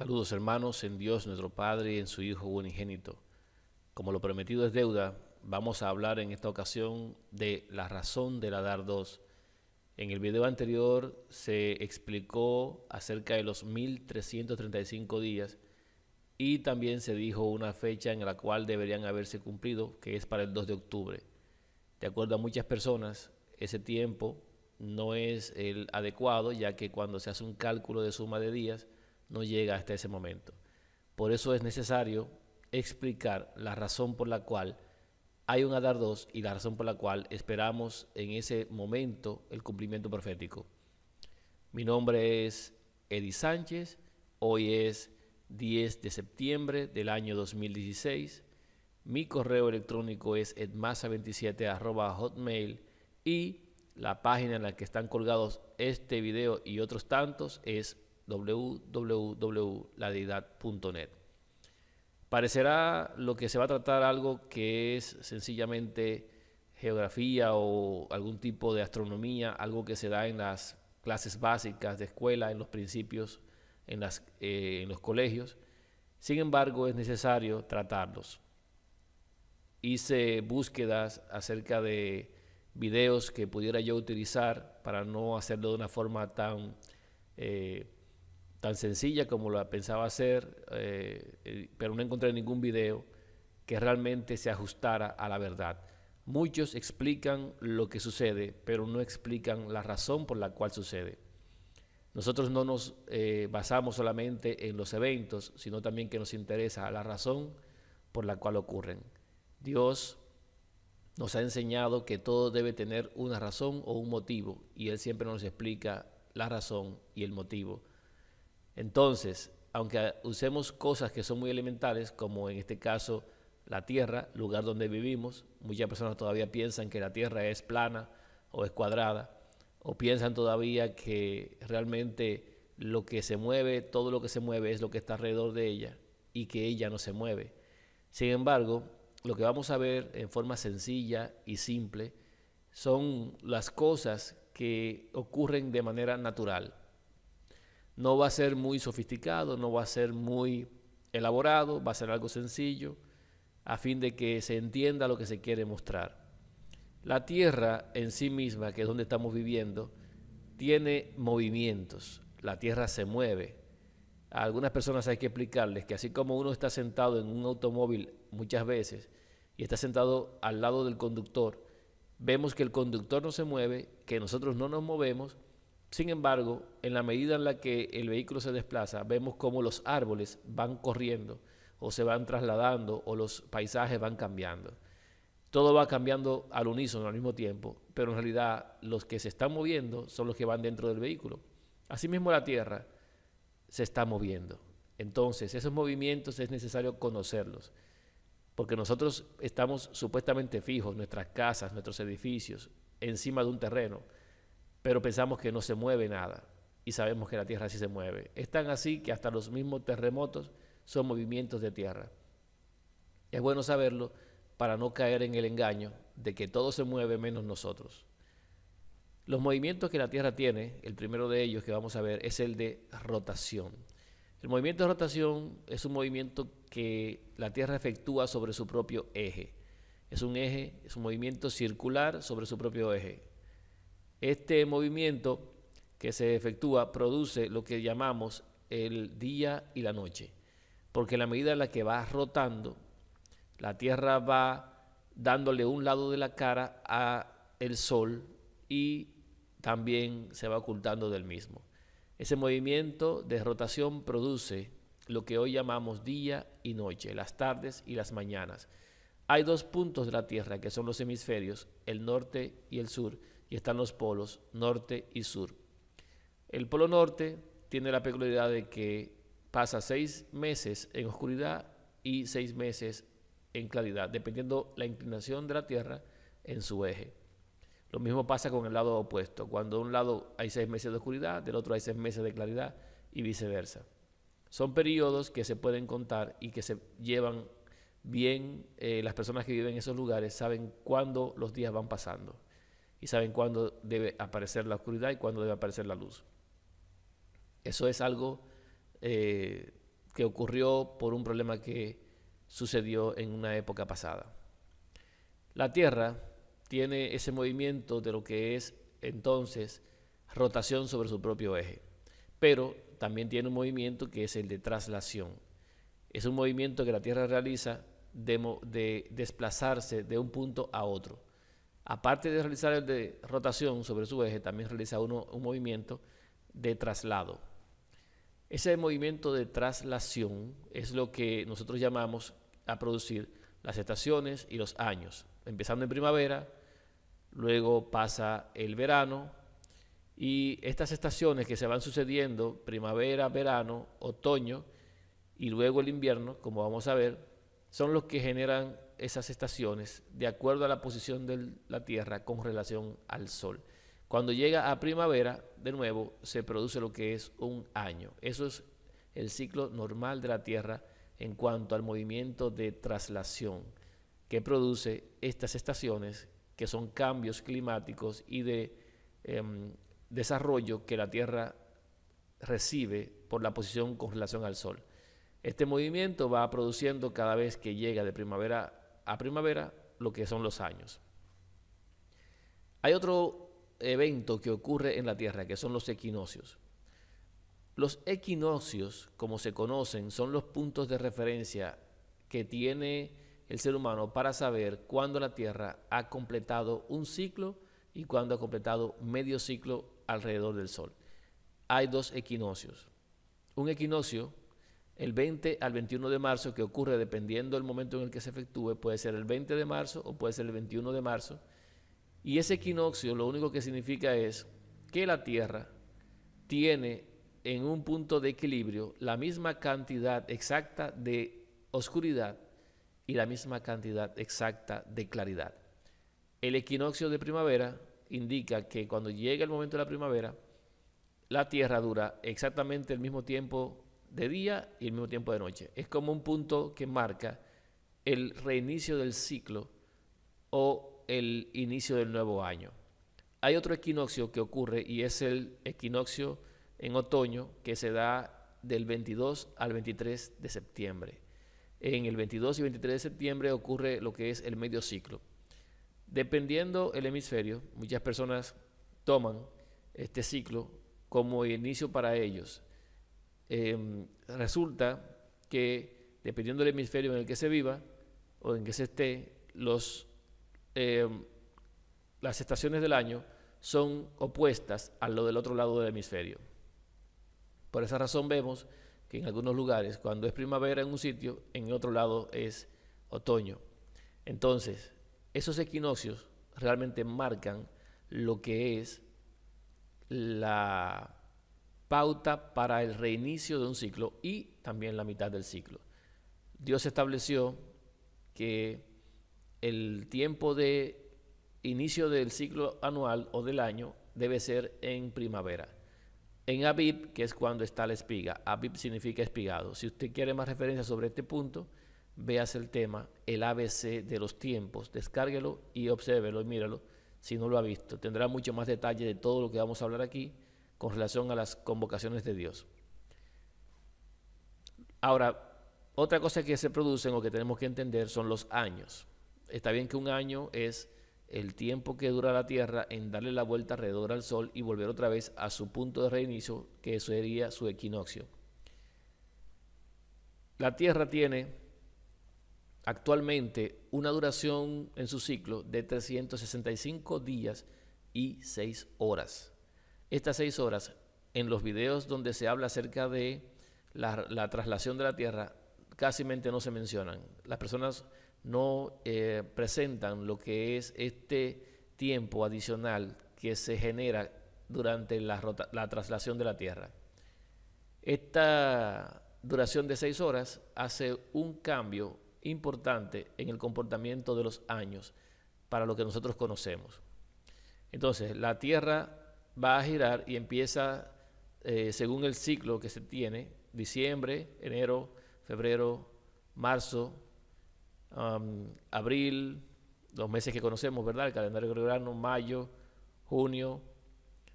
Saludos hermanos en Dios nuestro Padre y en su Hijo unigénito. Como lo prometido es deuda, vamos a hablar en esta ocasión de la razón de la dar dos. En el video anterior se explicó acerca de los 1335 días y también se dijo una fecha en la cual deberían haberse cumplido, que es para el 2 de octubre. De acuerdo a muchas personas, ese tiempo no es el adecuado, ya que cuando se hace un cálculo de suma de días, no llega hasta ese momento. Por eso es necesario explicar la razón por la cual hay un Adar 2 y la razón por la cual esperamos en ese momento el cumplimiento profético. Mi nombre es Eddie Sánchez, hoy es 10 de septiembre del año 2016. Mi correo electrónico es edmasa27@hotmail y la página en la que están colgados este video y otros tantos es www.ladeidad.net. Parecerá lo que se va a tratar algo que es sencillamente geografía o algún tipo de astronomía, algo que se da en las clases básicas de escuela, en los principios, en los colegios. Sin embargo, es necesario tratarlos. Hice búsquedas acerca de videos que pudiera yo utilizar para no hacerlo de una forma tan sencilla como la pensaba hacer, pero no encontré ningún video que realmente se ajustara a la verdad. Muchos explican lo que sucede, pero no explican la razón por la cual sucede. Nosotros no nos basamos solamente en los eventos, sino también que nos interesa la razón por la cual ocurren. Dios nos ha enseñado que todo debe tener una razón o un motivo, y Él siempre nos explica la razón y el motivo. Entonces, aunque usemos cosas que son muy elementales, como en este caso la Tierra, lugar donde vivimos, muchas personas todavía piensan que la Tierra es plana o es cuadrada, o piensan todavía que realmente lo que se mueve, todo lo que se mueve es lo que está alrededor de ella y que ella no se mueve. Sin embargo, lo que vamos a ver en forma sencilla y simple son las cosas que ocurren de manera natural. No va a ser muy sofisticado, no va a ser muy elaborado, va a ser algo sencillo, a fin de que se entienda lo que se quiere mostrar. La Tierra en sí misma, que es donde estamos viviendo, tiene movimientos. La Tierra se mueve. A algunas personas hay que explicarles que así como uno está sentado en un automóvil muchas veces y está sentado al lado del conductor, vemos que el conductor no se mueve, que nosotros no nos movemos. Sin embargo, en la medida en la que el vehículo se desplaza, vemos cómo los árboles van corriendo o se van trasladando o los paisajes van cambiando. Todo va cambiando al unísono al mismo tiempo, pero en realidad los que se están moviendo son los que van dentro del vehículo. Asimismo, la Tierra se está moviendo. Entonces, esos movimientos es necesario conocerlos, porque nosotros estamos supuestamente fijos, nuestras casas, nuestros edificios, encima de un terreno, pero pensamos que no se mueve nada y sabemos que la Tierra sí se mueve. Es tan así que hasta los mismos terremotos son movimientos de tierra. Es bueno saberlo para no caer en el engaño de que todo se mueve menos nosotros. Los movimientos que la Tierra tiene, el primero de ellos que vamos a ver es el de rotación. El movimiento de rotación es un movimiento que la Tierra efectúa sobre su propio eje. Es un movimiento circular sobre su propio eje. Este movimiento que se efectúa produce lo que llamamos el día y la noche, porque en la medida en la que va rotando, la Tierra va dándole un lado de la cara al Sol y también se va ocultando del mismo. Ese movimiento de rotación produce lo que hoy llamamos día y noche, las tardes y las mañanas. Hay dos puntos de la Tierra que son los hemisferios, el norte y el sur, y están los polos norte y sur. El polo norte tiene la peculiaridad de que pasa 6 meses en oscuridad y 6 meses en claridad, dependiendo la inclinación de la Tierra en su eje. Lo mismo pasa con el lado opuesto. Cuando de un lado hay 6 meses de oscuridad, del otro hay 6 meses de claridad y viceversa. Son periodos que se pueden contar y que se llevan bien. Las personas que viven en esos lugares saben cuándo los días van pasando y saben cuándo debe aparecer la oscuridad y cuándo debe aparecer la luz. Eso es algo que ocurrió por un problema que sucedió en una época pasada. La Tierra tiene ese movimiento de lo que es entonces rotación sobre su propio eje, pero también tiene un movimiento que es el de traslación. Es un movimiento que la Tierra realiza de desplazarse de un punto a otro. Aparte de realizar el de rotación sobre su eje, también realiza un movimiento de traslado. Ese movimiento de traslación es lo que nosotros llamamos a producir las estaciones y los años. Empezando en primavera, luego pasa el verano, y estas estaciones que se van sucediendo, primavera, verano, otoño y luego el invierno, como vamos a ver, son los que generan esas estaciones de acuerdo a la posición de la Tierra con relación al Sol. Cuando llega a primavera, de nuevo, se produce lo que es un año. Eso es el ciclo normal de la Tierra en cuanto al movimiento de traslación que produce estas estaciones, que son cambios climáticos y de desarrollo que la Tierra recibe por la posición con relación al Sol. Este movimiento va produciendo cada vez que llega de primavera a primavera lo que son los años. Hay otro evento que ocurre en la Tierra, que son los equinoccios. Los equinoccios, como se conocen, son los puntos de referencia que tiene el ser humano para saber cuándo la Tierra ha completado un ciclo y cuándo ha completado medio ciclo alrededor del Sol. Hay dos equinoccios. Un equinoccio, el 20 al 21 de marzo, que ocurre dependiendo del momento en el que se efectúe, puede ser el 20 de marzo o puede ser el 21 de marzo. Y ese equinoccio lo único que significa es que la Tierra tiene en un punto de equilibrio la misma cantidad exacta de oscuridad y la misma cantidad exacta de claridad. El equinoccio de primavera indica que cuando llega el momento de la primavera, la Tierra dura exactamente el mismo tiempo de día y el mismo tiempo de noche. Es como un punto que marca el reinicio del ciclo o el inicio del nuevo año. Hay otro equinoccio que ocurre y es el equinoccio en otoño, que se da del 22 al 23 de septiembre. En el 22 y 23 de septiembre ocurre lo que es el medio ciclo. Dependiendo el hemisferio, muchas personas toman este ciclo como inicio para ellos. Resulta que dependiendo del hemisferio en el que se viva o en que se esté, las estaciones del año son opuestas a lo del otro lado del hemisferio. Por esa razón vemos que en algunos lugares, cuando es primavera en un sitio, en otro lado es otoño. Entonces, esos equinoccios realmente marcan lo que es la pauta para el reinicio de un ciclo y también la mitad del ciclo. Dios estableció que el tiempo de inicio del ciclo anual o del año debe ser en primavera. En Abib, que es cuando está la espiga. Abib significa espigado. Si usted quiere más referencias sobre este punto, véase el tema, el ABC de los tiempos. Descárguelo y obsérvelo y míralo si no lo ha visto. Tendrá mucho más detalle de todo lo que vamos a hablar aquí con relación a las convocaciones de Dios. Ahora, otra cosa que se producen o que tenemos que entender son los años. Está bien que un año es el tiempo que dura la Tierra en darle la vuelta alrededor al Sol y volver otra vez a su punto de reinicio, que sería su equinoccio. La Tierra tiene actualmente una duración en su ciclo de 365 días y 6 horas. Estas 6 horas, en los videos donde se habla acerca de la traslación de la Tierra, casi no se mencionan. Las personas no presentan lo que es este tiempo adicional que se genera durante la traslación de la Tierra. Esta duración de 6 horas hace un cambio importante en el comportamiento de los años para lo que nosotros conocemos. Entonces, la Tierra va a girar y empieza según el ciclo que se tiene, diciembre, enero, febrero, marzo, abril, los meses que conocemos, ¿verdad? El calendario gregoriano, mayo, junio,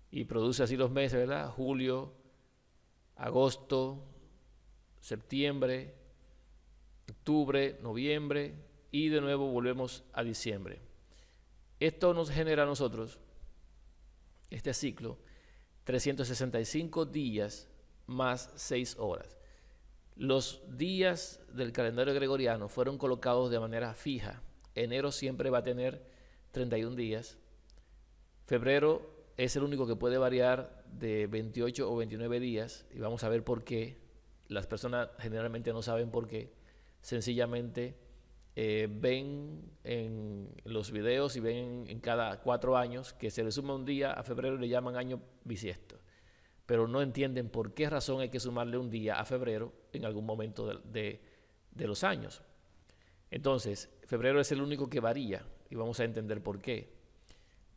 y produce así los meses, ¿verdad? Julio, agosto, septiembre, octubre, noviembre y de nuevo volvemos a diciembre. Esto nos genera a nosotros, este ciclo, 365 días más 6 horas. Los días del calendario gregoriano fueron colocados de manera fija. Enero siempre va a tener 31 días. Febrero es el único que puede variar de 28 o 29 días y vamos a ver por qué. Las personas generalmente no saben por qué. Sencillamente ven en los videos y ven en cada 4 años que se le suma un día a febrero y le llaman año bisiesto. Pero no entienden por qué razón hay que sumarle un día a febrero en algún momento de los años. Entonces, febrero es el único que varía y vamos a entender por qué.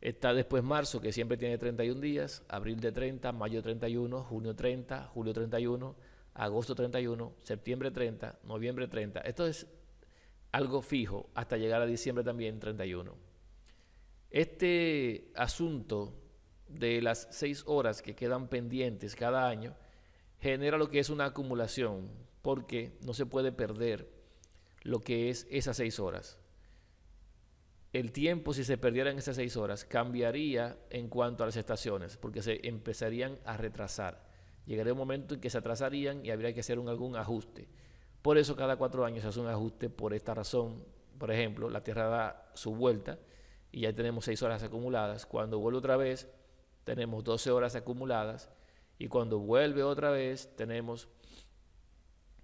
Está después marzo, que siempre tiene 31 días, abril de 30, mayo 31, junio 30, julio 31, agosto 31, septiembre 30, noviembre 30. Esto es algo fijo hasta llegar a diciembre también 31. Este asunto de las 6 horas que quedan pendientes cada año genera lo que es una acumulación, porque no se puede perder lo que es esas 6 horas. El tiempo, si se perdieran esas 6 horas, cambiaría en cuanto a las estaciones, porque se empezarían a retrasar. Llegaría un momento en que se atrasarían y habría que hacer algún ajuste. Por eso cada 4 años se hace un ajuste por esta razón. Por ejemplo, la Tierra da su vuelta y ya tenemos 6 horas acumuladas. Cuando vuelve otra vez, tenemos 12 horas acumuladas. Y cuando vuelve otra vez, tenemos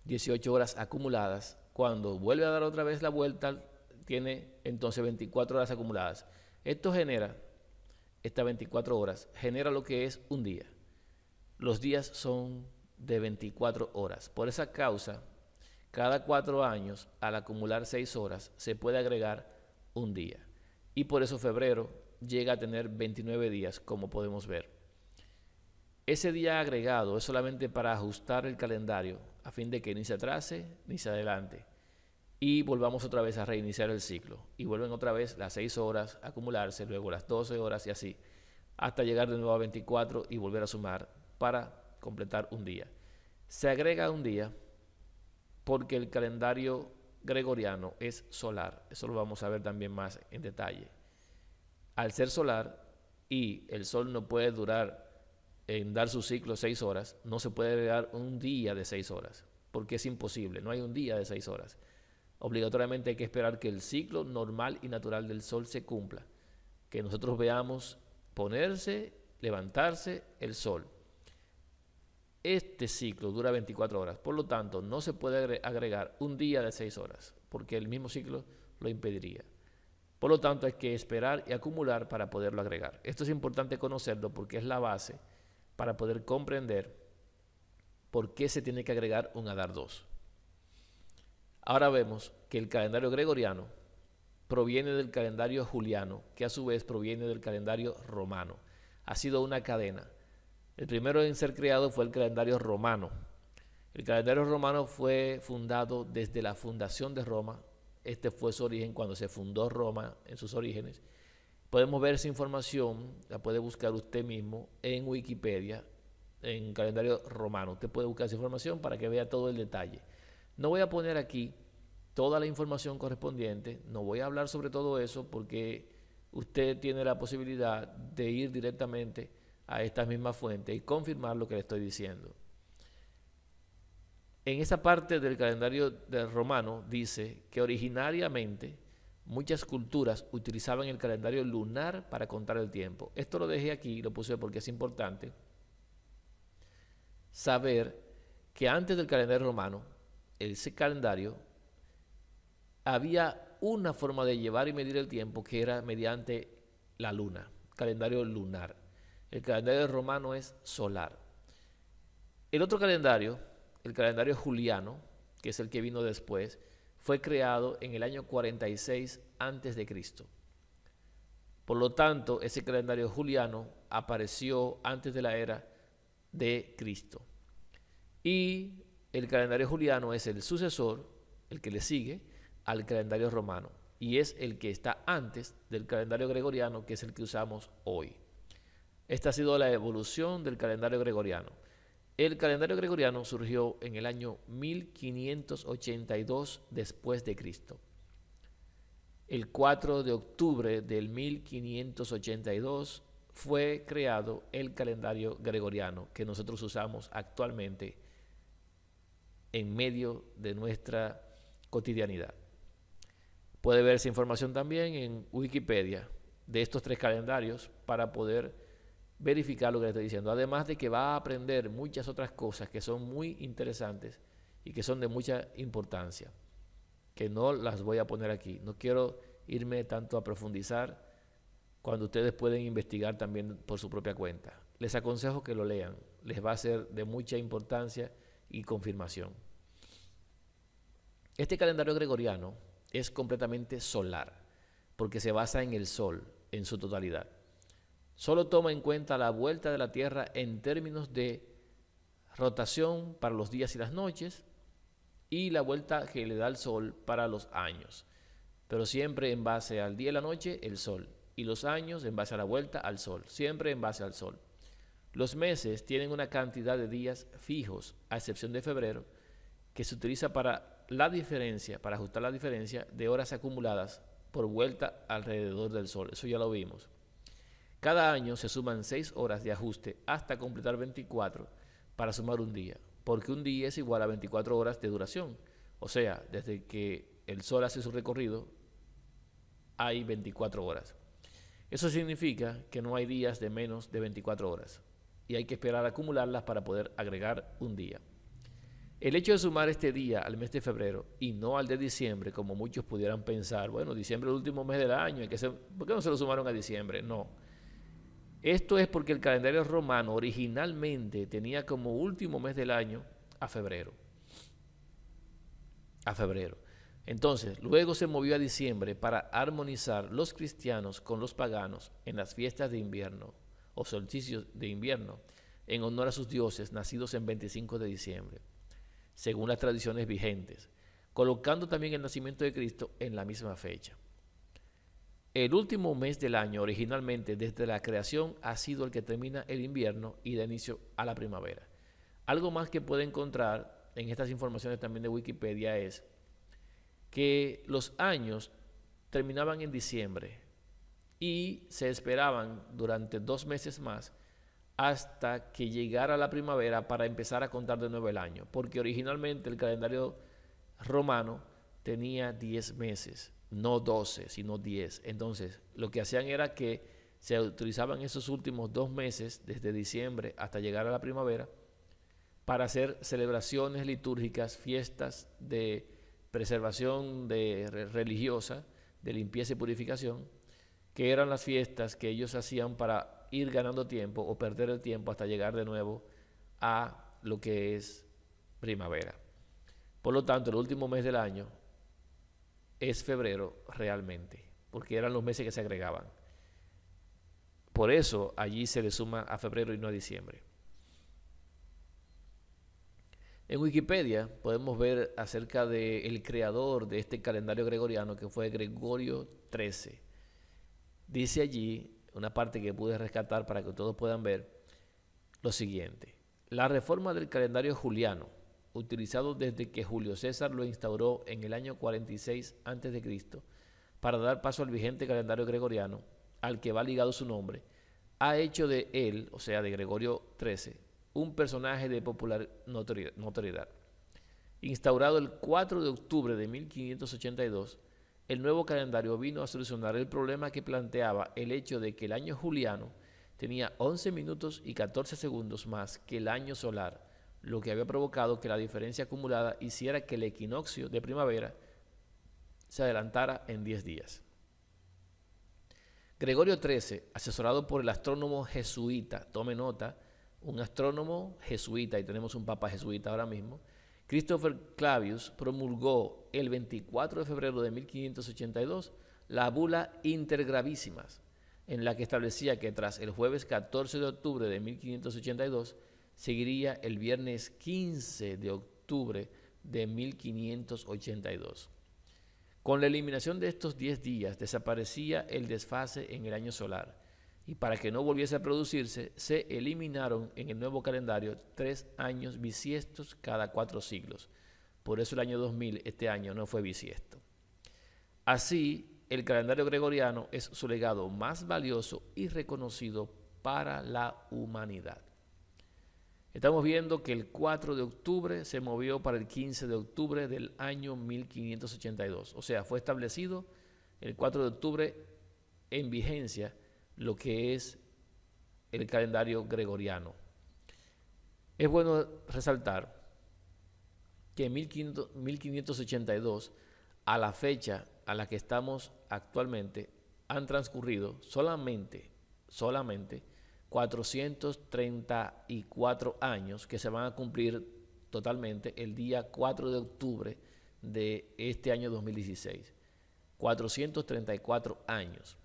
18 horas acumuladas. Cuando vuelve a dar otra vez la vuelta, tiene entonces 24 horas acumuladas. Esto genera, estas 24 horas, genera lo que es un día. Los días son de 24 horas. Por esa causa, cada 4 años, al acumular 6 horas, se puede agregar un día. Y por eso febrero llega a tener 29 días, como podemos ver. Ese día agregado es solamente para ajustar el calendario, a fin de que ni se atrase ni se adelante. Y volvamos otra vez a reiniciar el ciclo. Y vuelven otra vez las 6 horas a acumularse, luego las 12 horas y así, hasta llegar de nuevo a 24 y volver a sumar para completar un día. Se agrega un día porque el calendario gregoriano es solar. Eso lo vamos a ver también más en detalle. Al ser solar y el sol no puede durar en dar su ciclo 6 horas, no se puede agregar un día de 6 horas, porque es imposible, no hay un día de 6 horas. Obligatoriamente hay que esperar que el ciclo normal y natural del sol se cumpla, que nosotros veamos ponerse, levantarse el sol. Este ciclo dura 24 horas, por lo tanto no se puede agregar un día de 6 horas, porque el mismo ciclo lo impediría. Por lo tanto hay que esperar y acumular para poderlo agregar. Esto es importante conocerlo porque es la base para poder comprender por qué se tiene que agregar un Adar 2. Ahora vemos que el calendario gregoriano proviene del calendario juliano, que a su vez proviene del calendario romano. Ha sido una cadena. El primero en ser creado fue el calendario romano. El calendario romano fue fundado desde la fundación de Roma. Este fue su origen cuando se fundó Roma en sus orígenes. Podemos ver esa información, la puede buscar usted mismo en Wikipedia, en calendario romano. Usted puede buscar esa información para que vea todo el detalle. No voy a poner aquí toda la información correspondiente, no voy a hablar sobre todo eso porque usted tiene la posibilidad de ir directamente a estas mismas fuentes y confirmar lo que le estoy diciendo. En esa parte del calendario del romano dice que originariamente muchas culturas utilizaban el calendario lunar para contar el tiempo. Esto lo dejé aquí, lo puse porque es importante saber que antes del calendario romano, ese calendario, había una forma de llevar y medir el tiempo que era mediante la luna, calendario lunar. El calendario romano es solar. El otro calendario, el calendario juliano, que es el que vino después, fue creado en el año 46 a.C. Por lo tanto, ese calendario juliano apareció antes de la era de Cristo. Y el calendario juliano es el sucesor, el que le sigue al calendario romano, y es el que está antes del calendario gregoriano, que es el que usamos hoy. Esta ha sido la evolución del calendario gregoriano. El calendario gregoriano surgió en el año 1582 después de Cristo. El 4 de octubre del 1582 fue creado el calendario gregoriano que nosotros usamos actualmente en medio de nuestra cotidianidad. Puede ver esa información también en Wikipedia de estos 3 calendarios para poder verificar lo que le estoy diciendo. Además de que va a aprender muchas otras cosas que son muy interesantes y que son de mucha importancia, que no las voy a poner aquí. No quiero irme tanto a profundizar cuando ustedes pueden investigar también por su propia cuenta. Les aconsejo que lo lean. Les va a ser de mucha importancia y confirmación. Este calendario gregoriano es completamente solar, porque se basa en el Sol en su totalidad. Solo toma en cuenta la vuelta de la Tierra en términos de rotación para los días y las noches y la vuelta que le da el Sol para los años, pero siempre en base al día y la noche el Sol, y los años en base a la vuelta al Sol, siempre en base al Sol. Los meses tienen una cantidad de días fijos, a excepción de febrero, que se utiliza para ajustar la diferencia de horas acumuladas por vuelta alrededor del Sol. Eso ya lo vimos. Cada año se suman 6 horas de ajuste hasta completar 24 para sumar un día, porque un día es igual a 24 horas de duración. O sea, desde que el Sol hace su recorrido, hay 24 horas. Eso significa que no hay días de menos de 24 horas y hay que esperar a acumularlas para poder agregar un día. El hecho de sumar este día al mes de febrero y no al de diciembre, como muchos pudieran pensar, bueno, diciembre es el último mes del año, ¿por qué no se lo sumaron a diciembre? No. Esto es porque el calendario romano originalmente tenía como último mes del año a febrero. Entonces, luego se movió a diciembre para armonizar los cristianos con los paganos en las fiestas de invierno o solsticios de invierno, en honor a sus dioses nacidos en 25 de diciembre, según las tradiciones vigentes, colocando también el nacimiento de Cristo en la misma fecha. El último mes del año, originalmente desde la creación, ha sido el que termina el invierno y da inicio a la primavera. Algo más que puede encontrar en estas informaciones también de Wikipedia es que los años terminaban en diciembre y se esperaban durante 2 meses más hasta que llegara la primavera para empezar a contar de nuevo el año, porque originalmente el calendario romano tenía 10 meses, no 12, sino 10. Entonces, lo que hacían era que se utilizaban esos últimos 2 meses, desde diciembre hasta llegar a la primavera, para hacer celebraciones litúrgicas, fiestas de preservación religiosa, de limpieza y purificación, que eran las fiestas que ellos hacían para ir ganando tiempo o perder el tiempo hasta llegar de nuevo a lo que es primavera. Por lo tanto, el último mes del año es febrero realmente, porque eran los meses que se agregaban. Por eso allí se le suma a febrero y no a diciembre. En Wikipedia podemos ver acerca del creador de este calendario gregoriano, que fue Gregorio XIII. Dice allí, una parte que pude rescatar para que todos puedan ver, lo siguiente: la reforma del calendario juliano, utilizado desde que Julio César lo instauró en el año 46 a.C. para dar paso al vigente calendario gregoriano, al que va ligado su nombre, ha hecho de él, o sea, de Gregorio XIII, un personaje de popular notoriedad. Instaurado el 4 de octubre de 1582, el nuevo calendario vino a solucionar el problema que planteaba el hecho de que el año juliano tenía 11 minutos y 14 segundos más que el año solar, lo que había provocado que la diferencia acumulada hiciera que el equinoccio de primavera se adelantara en 10 días. Gregorio XIII, asesorado por el astrónomo jesuita, tome nota, un astrónomo jesuita, y tenemos un papa jesuita ahora mismo, Christopher Clavius, promulgó el 24 de febrero de 1582 la bula Intergravísimas, en la que establecía que tras el jueves 14 de octubre de 1582 seguiría el viernes 15 de octubre de 1582. Con la eliminación de estos 10 días desaparecía el desfase en el año solar, Y para que no volviese a producirse, se eliminaron en el nuevo calendario 3 años bisiestos cada 4 siglos. Por eso el año 2000, este año, no fue bisiesto. Así, el calendario gregoriano es su legado más valioso y reconocido para la humanidad. Estamos viendo que el 4 de octubre se movió para el 15 de octubre del año 1582. O sea, fue establecido el 4 de octubre en vigencia lo que es el calendario gregoriano. Es bueno resaltar que en 1582, a la fecha a la que estamos actualmente, han transcurrido solamente 434 años, que se van a cumplir totalmente el día 4 de octubre de este año 2016. 434 años.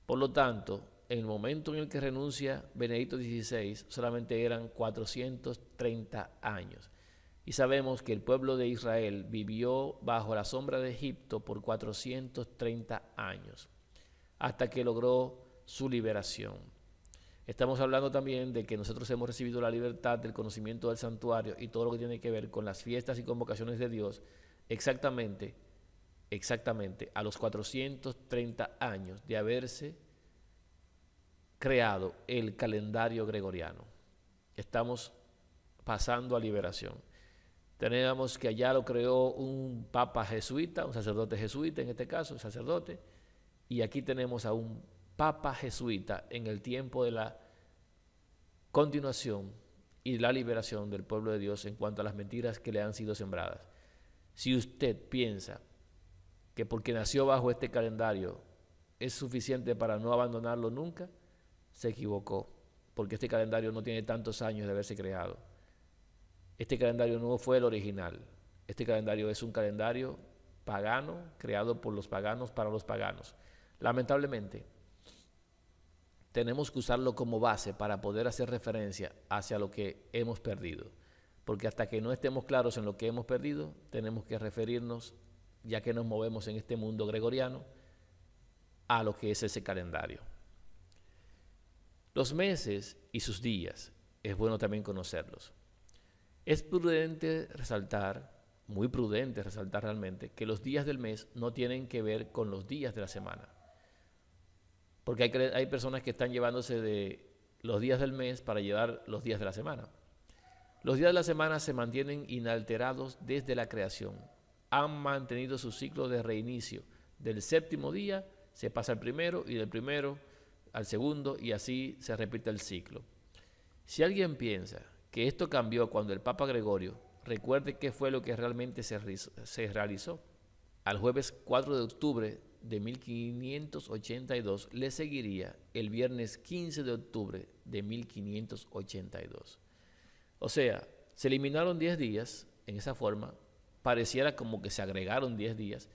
Por lo tanto, en el momento en el que renuncia Benedicto XVI, solamente eran 430 años. Y sabemos que el pueblo de Israel vivió bajo la sombra de Egipto por 430 años, hasta que logró su liberación. Estamos hablando también de que nosotros hemos recibido la libertad del conocimiento del santuario y todo lo que tiene que ver con las fiestas y convocaciones de Dios, exactamente a los 430 años de haberse creado el calendario gregoriano. Estamos pasando a liberación. Tenemos que allá lo creó un papa jesuita, un sacerdote jesuita en este caso, un sacerdote, y aquí tenemos a un papa jesuita en el tiempo de la continuación y la liberación del pueblo de Dios en cuanto a las mentiras que le han sido sembradas. Si usted piensa que porque nació bajo este calendario es suficiente para no abandonarlo nunca, se equivocó, porque este calendario no tiene tantos años de haberse creado. Este calendario no fue el original. Este calendario es un calendario pagano, creado por los paganos para los paganos. Lamentablemente, tenemos que usarlo como base para poder hacer referencia hacia lo que hemos perdido. Porque hasta que no estemos claros en lo que hemos perdido, tenemos que referirnos, ya que nos movemos en este mundo gregoriano, a lo que es ese calendario. Los meses y sus días, es bueno también conocerlos. Es prudente resaltar, muy prudente resaltar realmente, que los días del mes no tienen que ver con los días de la semana. Porque hay personas que están llevándose de los días del mes para llevar los días de la semana. Los días de la semana se mantienen inalterados desde la creación. Han mantenido su ciclo de reinicio. Del séptimo día se pasa al primero y del primero al segundo y así se repite el ciclo. Si alguien piensa que esto cambió cuando el Papa Gregorio, recuerde qué fue lo que realmente se realizó. Al jueves 4 de octubre de 1582 le seguiría el viernes 15 de octubre de 1582. O sea, se eliminaron 10 días en esa forma, pareciera como que se agregaron 10 días,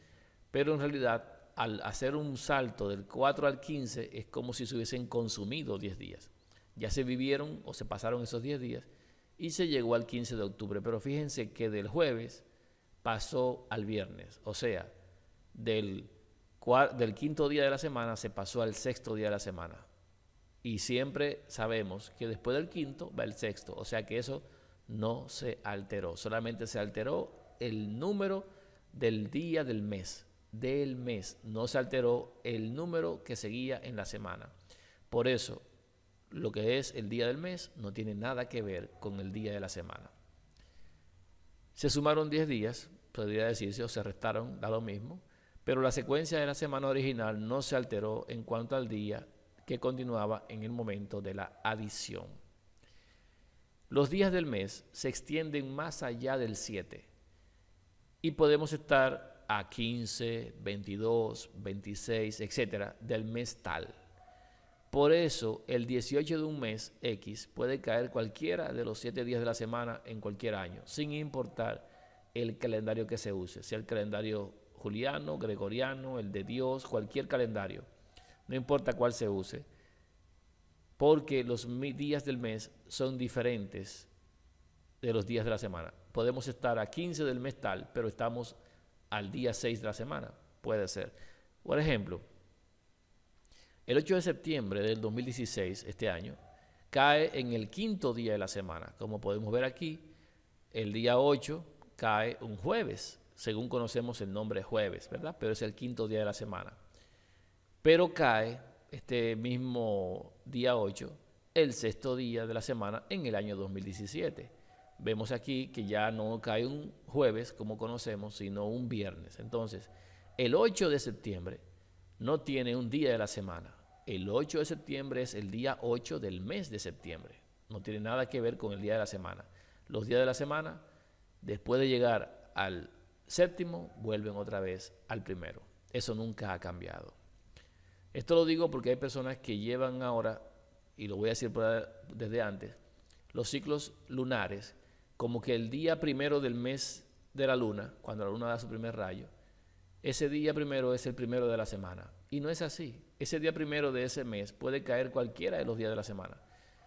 pero en realidad al hacer un salto del 4 al 15 es como si se hubiesen consumido 10 días. Ya se vivieron o se pasaron esos 10 días y se llegó al 15 de octubre. Pero fíjense que del jueves pasó al viernes. O sea, del quinto día de la semana se pasó al sexto día de la semana. Y siempre sabemos que después del quinto va el sexto. O sea que eso no se alteró. Solamente se alteró el número del día del mes. No se alteró el número que seguía en la semana. Por eso, lo que es el día del mes no tiene nada que ver con el día de la semana. Se sumaron 10 días, podría decirse, o se restaron, da lo mismo, pero la secuencia de la semana original no se alteró en cuanto al día que continuaba en el momento de la adición. Los días del mes se extienden más allá del 7 y podemos estar a 15, 22, 26, etcétera, del mes tal. Por eso, el 18 de un mes X puede caer cualquiera de los 7 días de la semana en cualquier año, sin importar el calendario que se use, sea el calendario juliano, gregoriano, el de Dios, cualquier calendario, no importa cuál se use, porque los días del mes son diferentes de los días de la semana. Podemos estar a 15 del mes tal, pero estamos al día 6 de la semana, puede ser. Por ejemplo, El 8 de septiembre del 2016, este año, cae en el quinto día de la semana. Como podemos ver aquí, el día 8 cae un jueves, según conocemos el nombre jueves, ¿verdad? Pero es el quinto día de la semana. Pero cae este mismo día 8, el sexto día de la semana en el año 2017. Vemos aquí que ya no cae un jueves, como conocemos, sino un viernes. Entonces, el 8 de septiembre no tiene un día de la semana. El 8 de septiembre es el día 8 del mes de septiembre. No tiene nada que ver con el día de la semana. Los días de la semana, después de llegar al séptimo, vuelven otra vez al primero. Eso nunca ha cambiado. Esto lo digo porque hay personas que llevan ahora, y lo voy a decir desde antes, los ciclos lunares, como que el día primero del mes de la luna, cuando la luna da su primer rayo, ese día primero es el primero de la semana. Y no es así. Ese día primero de ese mes puede caer cualquiera de los días de la semana.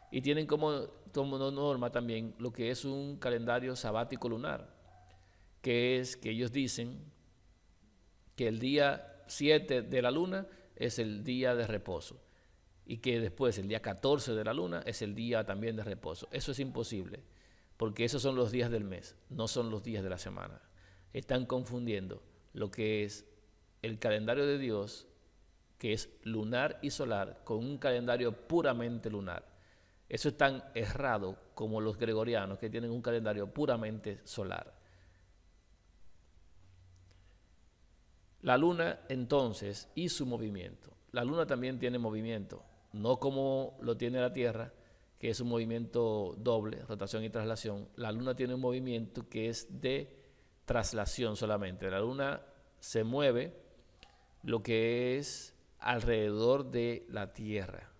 Y tienen como norma también lo que es un calendario sabático lunar, que es que ellos dicen que el día 7 de la luna es el día de reposo y que después el día 14 de la luna es el día también de reposo. Eso es imposible, porque esos son los días del mes, no son los días de la semana. Están confundiendo lo que es el calendario de Dios, que es lunar y solar, con un calendario puramente lunar. Eso es tan errado como los gregorianos, que tienen un calendario puramente solar. La luna, entonces, y su movimiento. La luna también tiene movimiento, no como lo tiene la Tierra, que es un movimiento doble, rotación y traslación. La luna tiene un movimiento que es de traslación solamente. La luna se mueve lo que es alrededor de la Tierra.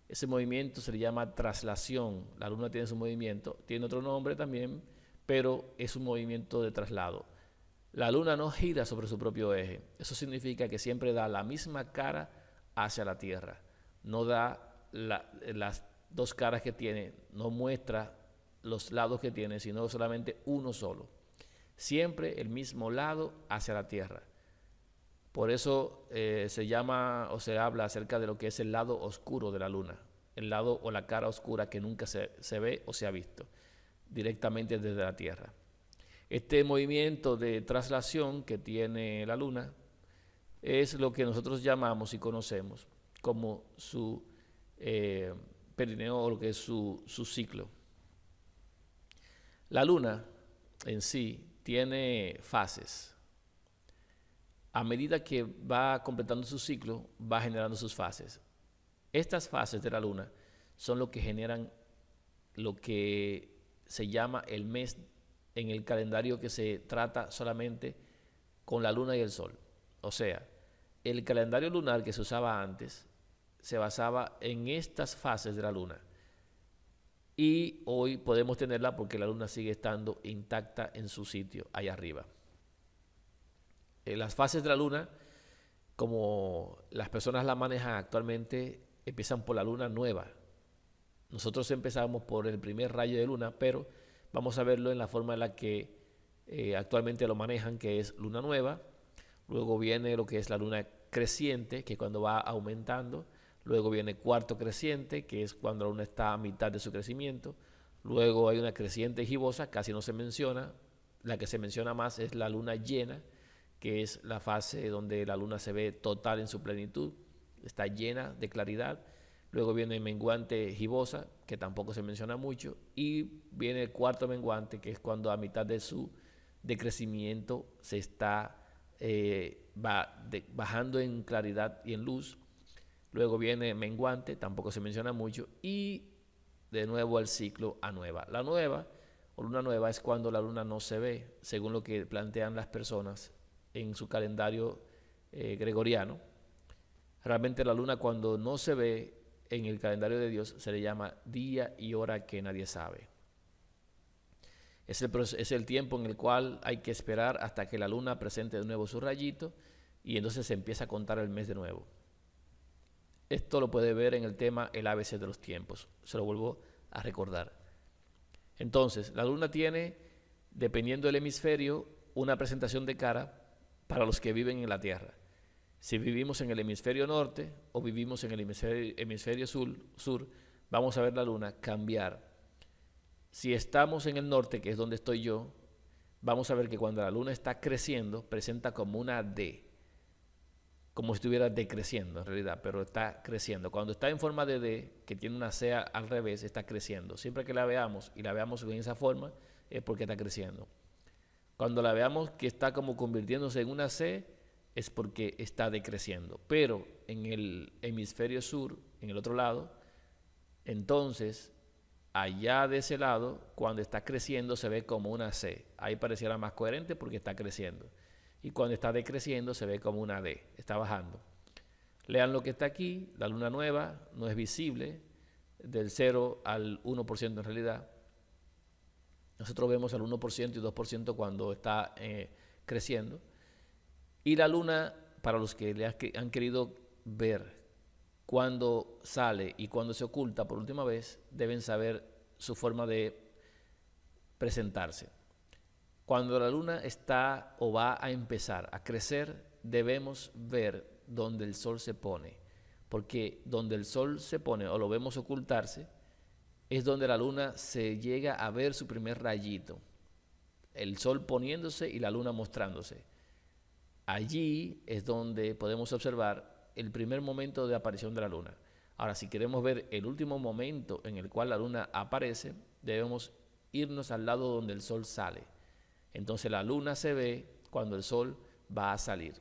Ese movimiento se le llama traslación. La luna tiene su movimiento, tiene otro nombre también, pero es un movimiento de traslado. La luna no gira sobre su propio eje. Eso significa que siempre da la misma cara hacia la Tierra. No da las dos caras que tiene, no muestra los lados que tiene, sino solamente uno solo. Siempre el mismo lado hacia la Tierra. Por eso se llama o se habla acerca de lo que es el lado oscuro de la luna, el lado o la cara oscura que nunca se ve o se ha visto directamente desde la Tierra. Este movimiento de traslación que tiene la luna es lo que nosotros llamamos y conocemos como su perineo o lo que es su ciclo. La luna en sí tiene fases. A medida que va completando su ciclo, va generando sus fases. Estas fases de la luna son lo que generan lo que se llama el mes en el calendario que se trata solamente con la luna y el sol. O sea, el calendario lunar que se usaba antes se basaba en estas fases de la luna. Y hoy podemos tenerla porque la luna sigue estando intacta en su sitio, allá arriba. Las fases de la luna, como las personas la manejan actualmente, empiezan por la luna nueva. Nosotros empezamos por el primer rayo de luna, pero vamos a verlo en la forma en la que actualmente lo manejan, que es luna nueva. Luego viene lo que es la luna creciente, que es cuando va aumentando. Luego viene cuarto creciente, que es cuando la luna está a mitad de su crecimiento. Luego hay una creciente gibosa, casi no se menciona. La que se menciona más es la luna llena, que es la fase donde la luna se ve total en su plenitud, está llena de claridad. Luego viene menguante gibosa, que tampoco se menciona mucho, y viene el cuarto menguante, que es cuando a mitad de su decrecimiento se está bajando en claridad y en luz. Luego viene menguante, tampoco se menciona mucho, y de nuevo el ciclo a nueva. La nueva o luna nueva es cuando la luna no se ve, según lo que plantean las personas en su calendario gregoriano. Realmente la luna, cuando no se ve en el calendario de Dios, se le llama día y hora que nadie sabe. Es el tiempo en el cual hay que esperar hasta que la luna presente de nuevo su rayito y entonces se empieza a contar el mes de nuevo. Esto lo puede ver en el tema El ABC de los tiempos. Se lo vuelvo a recordar. Entonces, la luna tiene, dependiendo del hemisferio, una presentación de cara para los que viven en la Tierra. Si vivimos en el hemisferio norte o vivimos en el hemisferio sur, vamos a ver la luna cambiar. Si estamos en el norte, que es donde estoy yo, vamos a ver que cuando la luna está creciendo, presenta como una D, como si estuviera decreciendo en realidad, pero está creciendo. Cuando está en forma de D, que tiene una C al revés, está creciendo. Siempre que la veamos y la veamos en esa forma, es porque está creciendo. Cuando la veamos que está como convirtiéndose en una C, es porque está decreciendo. Pero en el hemisferio sur, en el otro lado, entonces, allá de ese lado, cuando está creciendo, se ve como una C. Ahí pareciera más coherente porque está creciendo. Y cuando está decreciendo, se ve como una D. Está bajando. Lean lo que está aquí. La luna nueva no es visible. Del 0 al 1% en realidad. Nosotros vemos el 1% y 2% cuando está creciendo. Y la luna, para los que han querido ver cuando sale y cuando se oculta por última vez, deben saber su forma de presentarse. Cuando la luna está o va a empezar a crecer, debemos ver donde el sol se pone, porque donde el sol se pone o lo vemos ocultarse, es donde la luna se llega a ver su primer rayito, el sol poniéndose y la luna mostrándose. Allí es donde podemos observar el primer momento de aparición de la luna. Ahora, si queremos ver el último momento en el cual la luna aparece, debemos irnos al lado donde el sol sale. Entonces la luna se ve cuando el sol va a salir.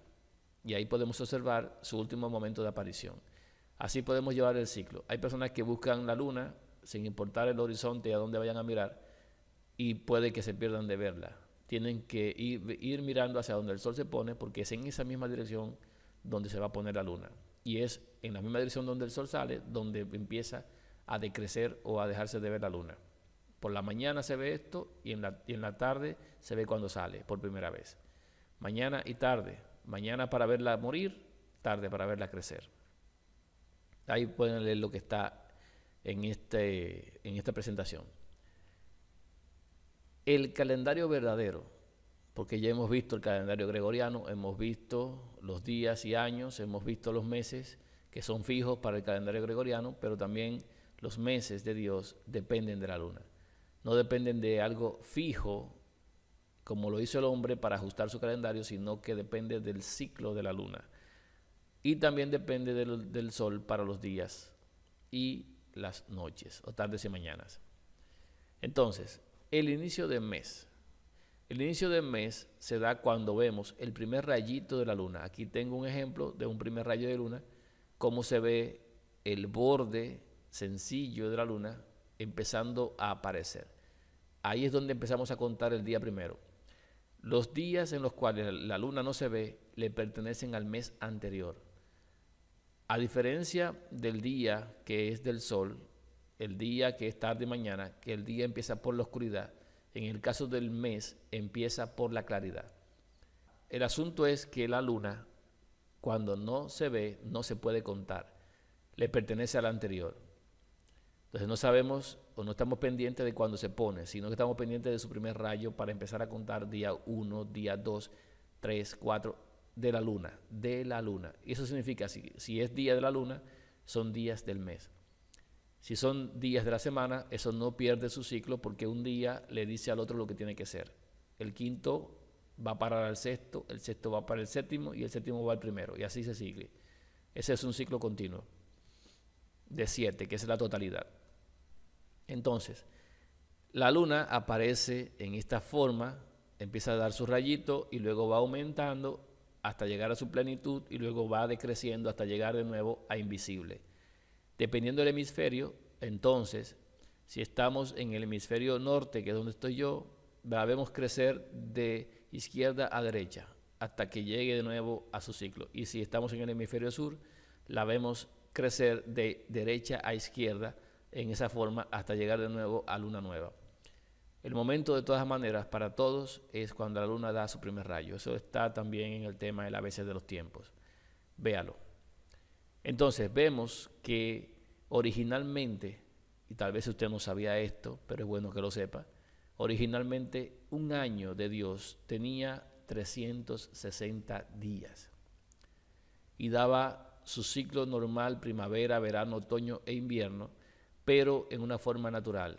Y ahí podemos observar su último momento de aparición. Así podemos llevar el ciclo. Hay personas que buscan la luna sin importar el horizonte a dónde vayan a mirar y puede que se pierdan de verla. Tienen que ir mirando hacia donde el sol se pone porque es en esa misma dirección donde se va a poner la luna. Y es en la misma dirección donde el sol sale donde empieza a decrecer o a dejarse de ver la luna. Por la mañana se ve esto y en la tarde se ve cuando sale por primera vez. Mañana y tarde. Mañana para verla morir, tarde para verla crecer. Ahí pueden leer lo que está en esta presentación. El calendario verdadero, porque ya hemos visto el calendario gregoriano, hemos visto los días y años, hemos visto los meses que son fijos para el calendario gregoriano, pero también los meses de Dios dependen de la luna. No dependen de algo fijo, como lo hizo el hombre para ajustar su calendario, sino que depende del ciclo de la luna. Y también depende del sol para los días y las noches, o tardes y mañanas. Entonces, el inicio del mes. El inicio del mes se da cuando vemos el primer rayito de la luna. Aquí tengo un ejemplo de un primer rayo de luna, cómo se ve el borde sencillo de la luna empezando a aparecer. Ahí es donde empezamos a contar el día primero. Los días en los cuales la luna no se ve le pertenecen al mes anterior. A diferencia del día que es del sol, el día que es tarde y mañana, que el día empieza por la oscuridad, en el caso del mes empieza por la claridad. El asunto es que la luna, cuando no se ve, no se puede contar. Le pertenece al anterior. Entonces no sabemos o no estamos pendientes de cuándo se pone, sino que estamos pendientes de su primer rayo para empezar a contar día 1, día 2, 3, 4 de la luna, Y eso significa, si es día de la luna, son días del mes. Si son días de la semana, eso no pierde su ciclo porque un día le dice al otro lo que tiene que ser. El quinto va para el sexto va para el séptimo y el séptimo va al primero, y así se sigue. Ese es un ciclo continuo de 7, que es la totalidad. Entonces, la luna aparece en esta forma, empieza a dar su rayito y luego va aumentando hasta llegar a su plenitud y luego va decreciendo hasta llegar de nuevo a invisible. Dependiendo del hemisferio, entonces, si estamos en el hemisferio norte, que es donde estoy yo, la vemos crecer de izquierda a derecha hasta que llegue de nuevo a su ciclo. Y si estamos en el hemisferio sur, la vemos crecer de derecha a izquierda en esa forma hasta llegar de nuevo a luna nueva. El momento de todas maneras para todos es cuando la luna da su primer rayo. Eso está también en el tema del ABC de los tiempos. Véalo. Entonces vemos que originalmente, y tal vez usted no sabía esto, pero es bueno que lo sepa, originalmente un año de Dios tenía 360 días. y daba su ciclo normal, primavera, verano, otoño e invierno, pero en una forma natural.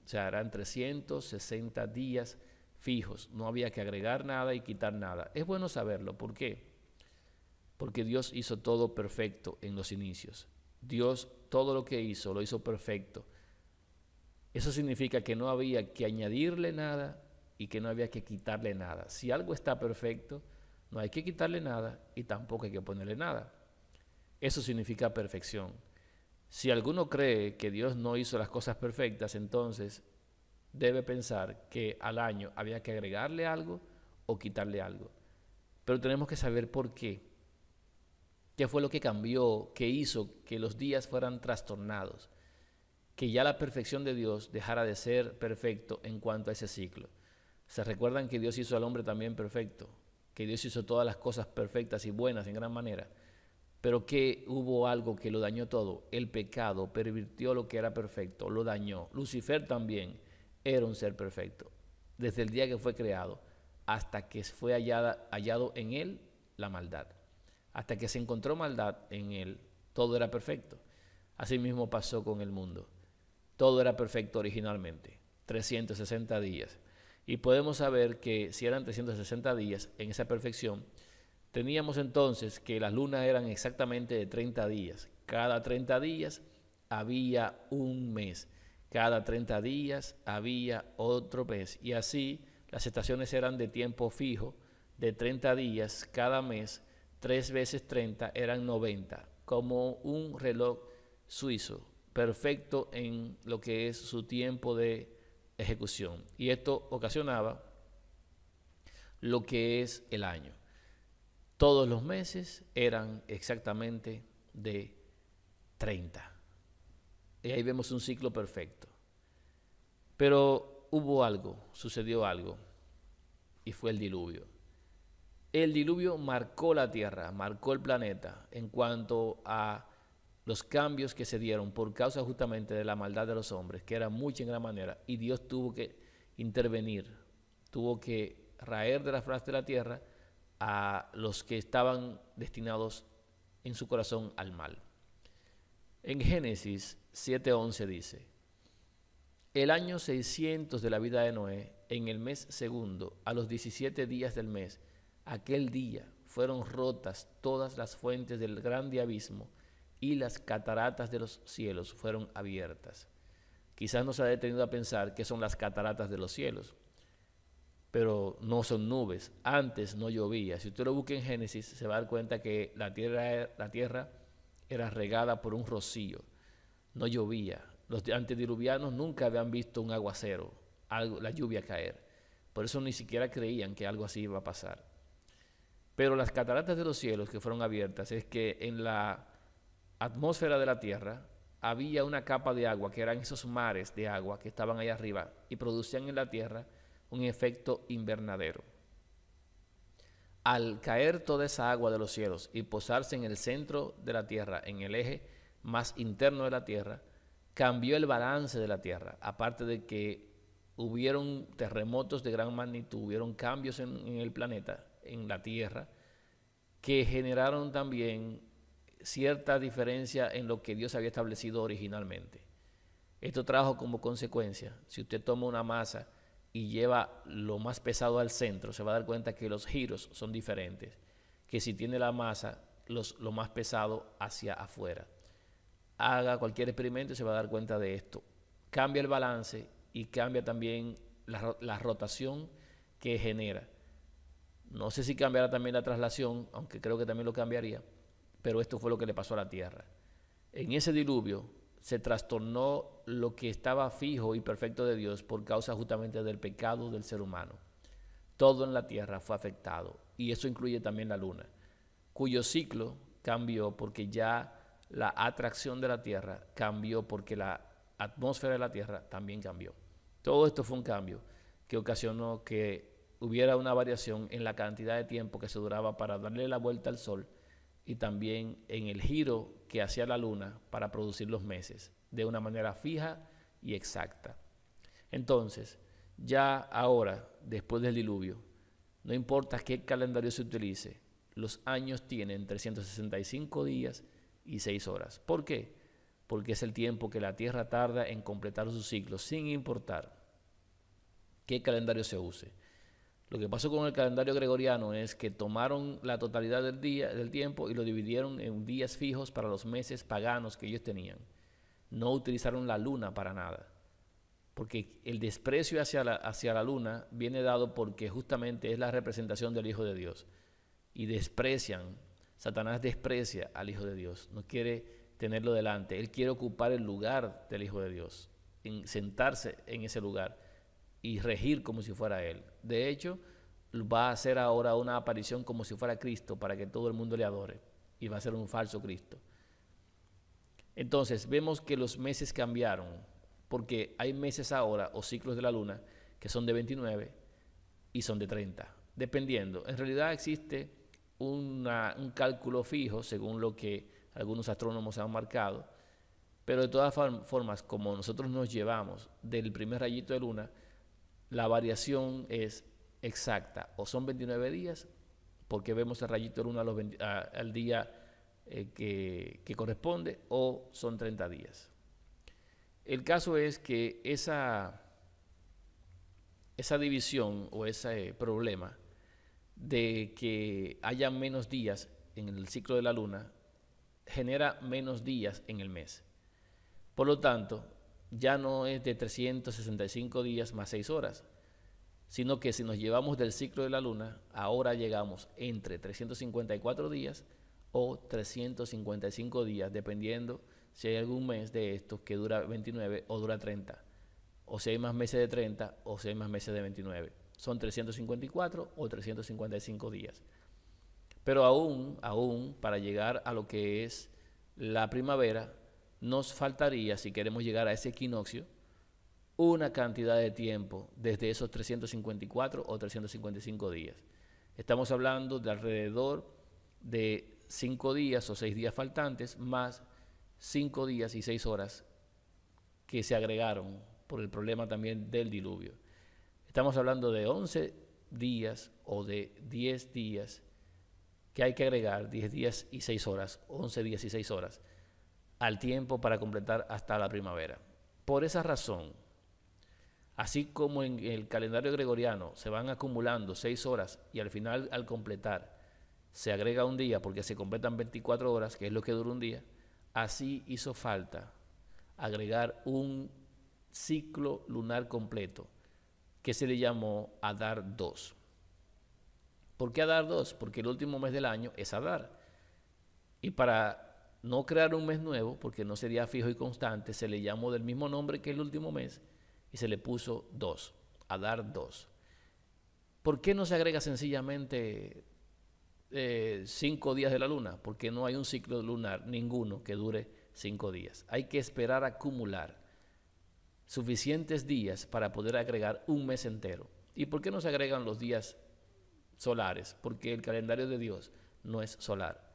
O sea, eran 360 días fijos, no había que agregar nada y quitar nada. Es bueno saberlo, ¿por qué? Porque Dios hizo todo perfecto en los inicios. Dios todo lo que hizo, lo hizo perfecto. Eso significa que no había que añadirle nada y que no había que quitarle nada. Si algo está perfecto, no hay que quitarle nada y tampoco hay que ponerle nada. Eso significa perfección. Si alguno cree que Dios no hizo las cosas perfectas, entonces debe pensar que al año había que agregarle algo o quitarle algo. Pero tenemos que saber por qué. ¿Qué fue lo que cambió, que hizo que los días fueran trastornados? Que ya la perfección de Dios dejara de ser perfecto en cuanto a ese ciclo. ¿Se recuerdan que Dios hizo al hombre también perfecto? Que Dios hizo todas las cosas perfectas y buenas en gran manera. Pero que hubo algo que lo dañó todo. El pecado pervirtió lo que era perfecto, lo dañó. Lucifer también era un ser perfecto. Desde el día que fue creado hasta que fue hallado en él la maldad. Hasta que se encontró maldad en él, todo era perfecto. Así mismo pasó con el mundo. Todo era perfecto originalmente, 360 días. Y podemos saber que si eran 360 días en esa perfección, teníamos entonces que las lunas eran exactamente de 30 días. Cada 30 días había un mes. Cada 30 días había otro mes. Y así las estaciones eran de tiempo fijo, de 30 días cada mes. 3 veces 30 eran 90, como un reloj suizo, perfecto en lo que es su tiempo de ejecución. Y esto ocasionaba lo que es el año. Todos los meses eran exactamente de 30. Y ahí vemos un ciclo perfecto. Pero hubo algo, sucedió algo, y fue el diluvio. El diluvio marcó la Tierra, marcó el planeta en cuanto a los cambios que se dieron por causa justamente de la maldad de los hombres, que era mucha en gran manera, y Dios tuvo que intervenir, tuvo que raer de la faz de la tierra a los que estaban destinados en su corazón al mal. En Génesis 7:11 dice: el año 600 de la vida de Noé, en el mes segundo, a los 17 días del mes, aquel día fueron rotas todas las fuentes del grande abismo y las cataratas de los cielos fueron abiertas. Quizás nos ha detenido a pensar qué son las cataratas de los cielos, pero no son nubes. Antes no llovía. Si usted lo busca en Génesis, se va a dar cuenta que la tierra era regada por un rocío, no llovía. Los antediluvianos nunca habían visto un aguacero, la lluvia caer. Por eso ni siquiera creían que algo así iba a pasar. Pero las cataratas de los cielos que fueron abiertas es que en la atmósfera de la Tierra había una capa de agua, que eran esos mares de agua que estaban ahí arriba y producían en la Tierra un efecto invernadero. Al caer toda esa agua de los cielos y posarse en el centro de la Tierra, en el eje más interno de la Tierra, cambió el balance de la Tierra. Aparte de que hubieron terremotos de gran magnitud, hubieron cambios en el planeta, en la Tierra, que generaron también cierta diferencia en lo que Dios había establecido originalmente. Esto trajo como consecuencia, si usted toma una masa y lleva lo más pesado al centro, se va a dar cuenta que los giros son diferentes, que si tiene la masa, lo más pesado hacia afuera. Haga cualquier experimento y se va a dar cuenta de esto. Cambia el balance y cambia también la rotación que genera. No sé si cambiará también la traslación, aunque creo que también lo cambiaría, pero esto fue lo que le pasó a la Tierra. En ese diluvio se trastornó lo que estaba fijo y perfecto de Dios por causa justamente del pecado del ser humano. Todo en la Tierra fue afectado, y eso incluye también la Luna, cuyo ciclo cambió porque ya la atracción de la Tierra cambió porque la atmósfera de la Tierra también cambió. Todo esto fue un cambio que ocasionó que hubiera una variación en la cantidad de tiempo que se duraba para darle la vuelta al Sol y también en el giro que hacía la Luna para producir los meses de una manera fija y exacta. Entonces, ya ahora, después del diluvio, no importa qué calendario se utilice, los años tienen 365 días y 6 horas. ¿Por qué? Porque es el tiempo que la Tierra tarda en completar su ciclo, sin importar qué calendario se use. Lo que pasó con el calendario gregoriano es que tomaron la totalidad del tiempo y lo dividieron en días fijos para los meses paganos que ellos tenían. No utilizaron la luna para nada, porque el desprecio hacia la luna viene dado porque justamente es la representación del Hijo de Dios. Y Satanás desprecia al Hijo de Dios, no quiere tenerlo delante, él quiere ocupar el lugar del Hijo de Dios, sentarse en ese lugar y regir como si fuera él. De hecho, va a hacer ahora una aparición como si fuera Cristo para que todo el mundo le adore, y va a ser un falso Cristo. Entonces vemos que los meses cambiaron, porque hay meses ahora o ciclos de la luna que son de 29 y son de 30, dependiendo. En realidad existe un cálculo fijo según lo que algunos astrónomos han marcado, pero de todas formas, como nosotros nos llevamos del primer rayito de luna, la variación es exacta, o son 29 días, porque vemos el rayito de luna al día que corresponde, o son 30 días. El caso es que esa división o ese problema de que haya menos días en el ciclo de la luna genera menos días en el mes. Por lo tanto, ya no es de 365 días más 6 horas, sino que si nos llevamos del ciclo de la luna, ahora llegamos entre 354 días o 355 días, dependiendo si hay algún mes de estos que dura 29 o dura 30, o si hay más meses de 30 o si hay más meses de 29. Son 354 o 355 días. Pero aún para llegar a lo que es la primavera, nos faltaría, si queremos llegar a ese equinoccio, una cantidad de tiempo desde esos 354 o 355 días. Estamos hablando de alrededor de 5 días o 6 días faltantes, más 5 días y 6 horas que se agregaron por el problema también del diluvio. Estamos hablando de 11 días o de 10 días que hay que agregar, 10 días y 6 horas, 11 días y 6 horas, al tiempo para completar hasta la primavera. Por esa razón, así como en el calendario gregoriano se van acumulando 6 horas y al final, al completar, se agrega un día porque se completan 24 horas, que es lo que dura un día, así hizo falta agregar un ciclo lunar completo que se le llamó Adar II. ¿Por qué Adar II? Porque el último mes del año es Adar. Y para no crear un mes nuevo, porque no sería fijo y constante, se le llamó del mismo nombre que el último mes y se le puso 2, Adar II. ¿Por qué no se agrega sencillamente 5 días de la luna? Porque no hay un ciclo lunar, ninguno, que dure 5 días. Hay que esperar a acumular suficientes días para poder agregar un mes entero. ¿Y por qué no se agregan los días solares? Porque el calendario de Dios no es solar.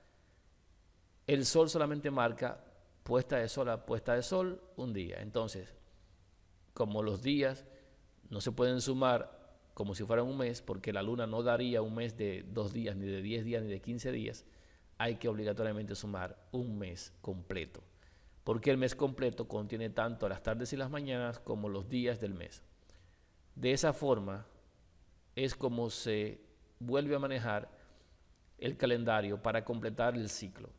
El sol solamente marca puesta de sol a puesta de sol un día. Entonces, como los días no se pueden sumar como si fueran un mes, porque la luna no daría un mes de 2 días, ni de 10 días, ni de 15 días, hay que obligatoriamente sumar un mes completo. Porque el mes completo contiene tanto las tardes y las mañanas como los días del mes. De esa forma es como se vuelve a manejar el calendario para completar el ciclo.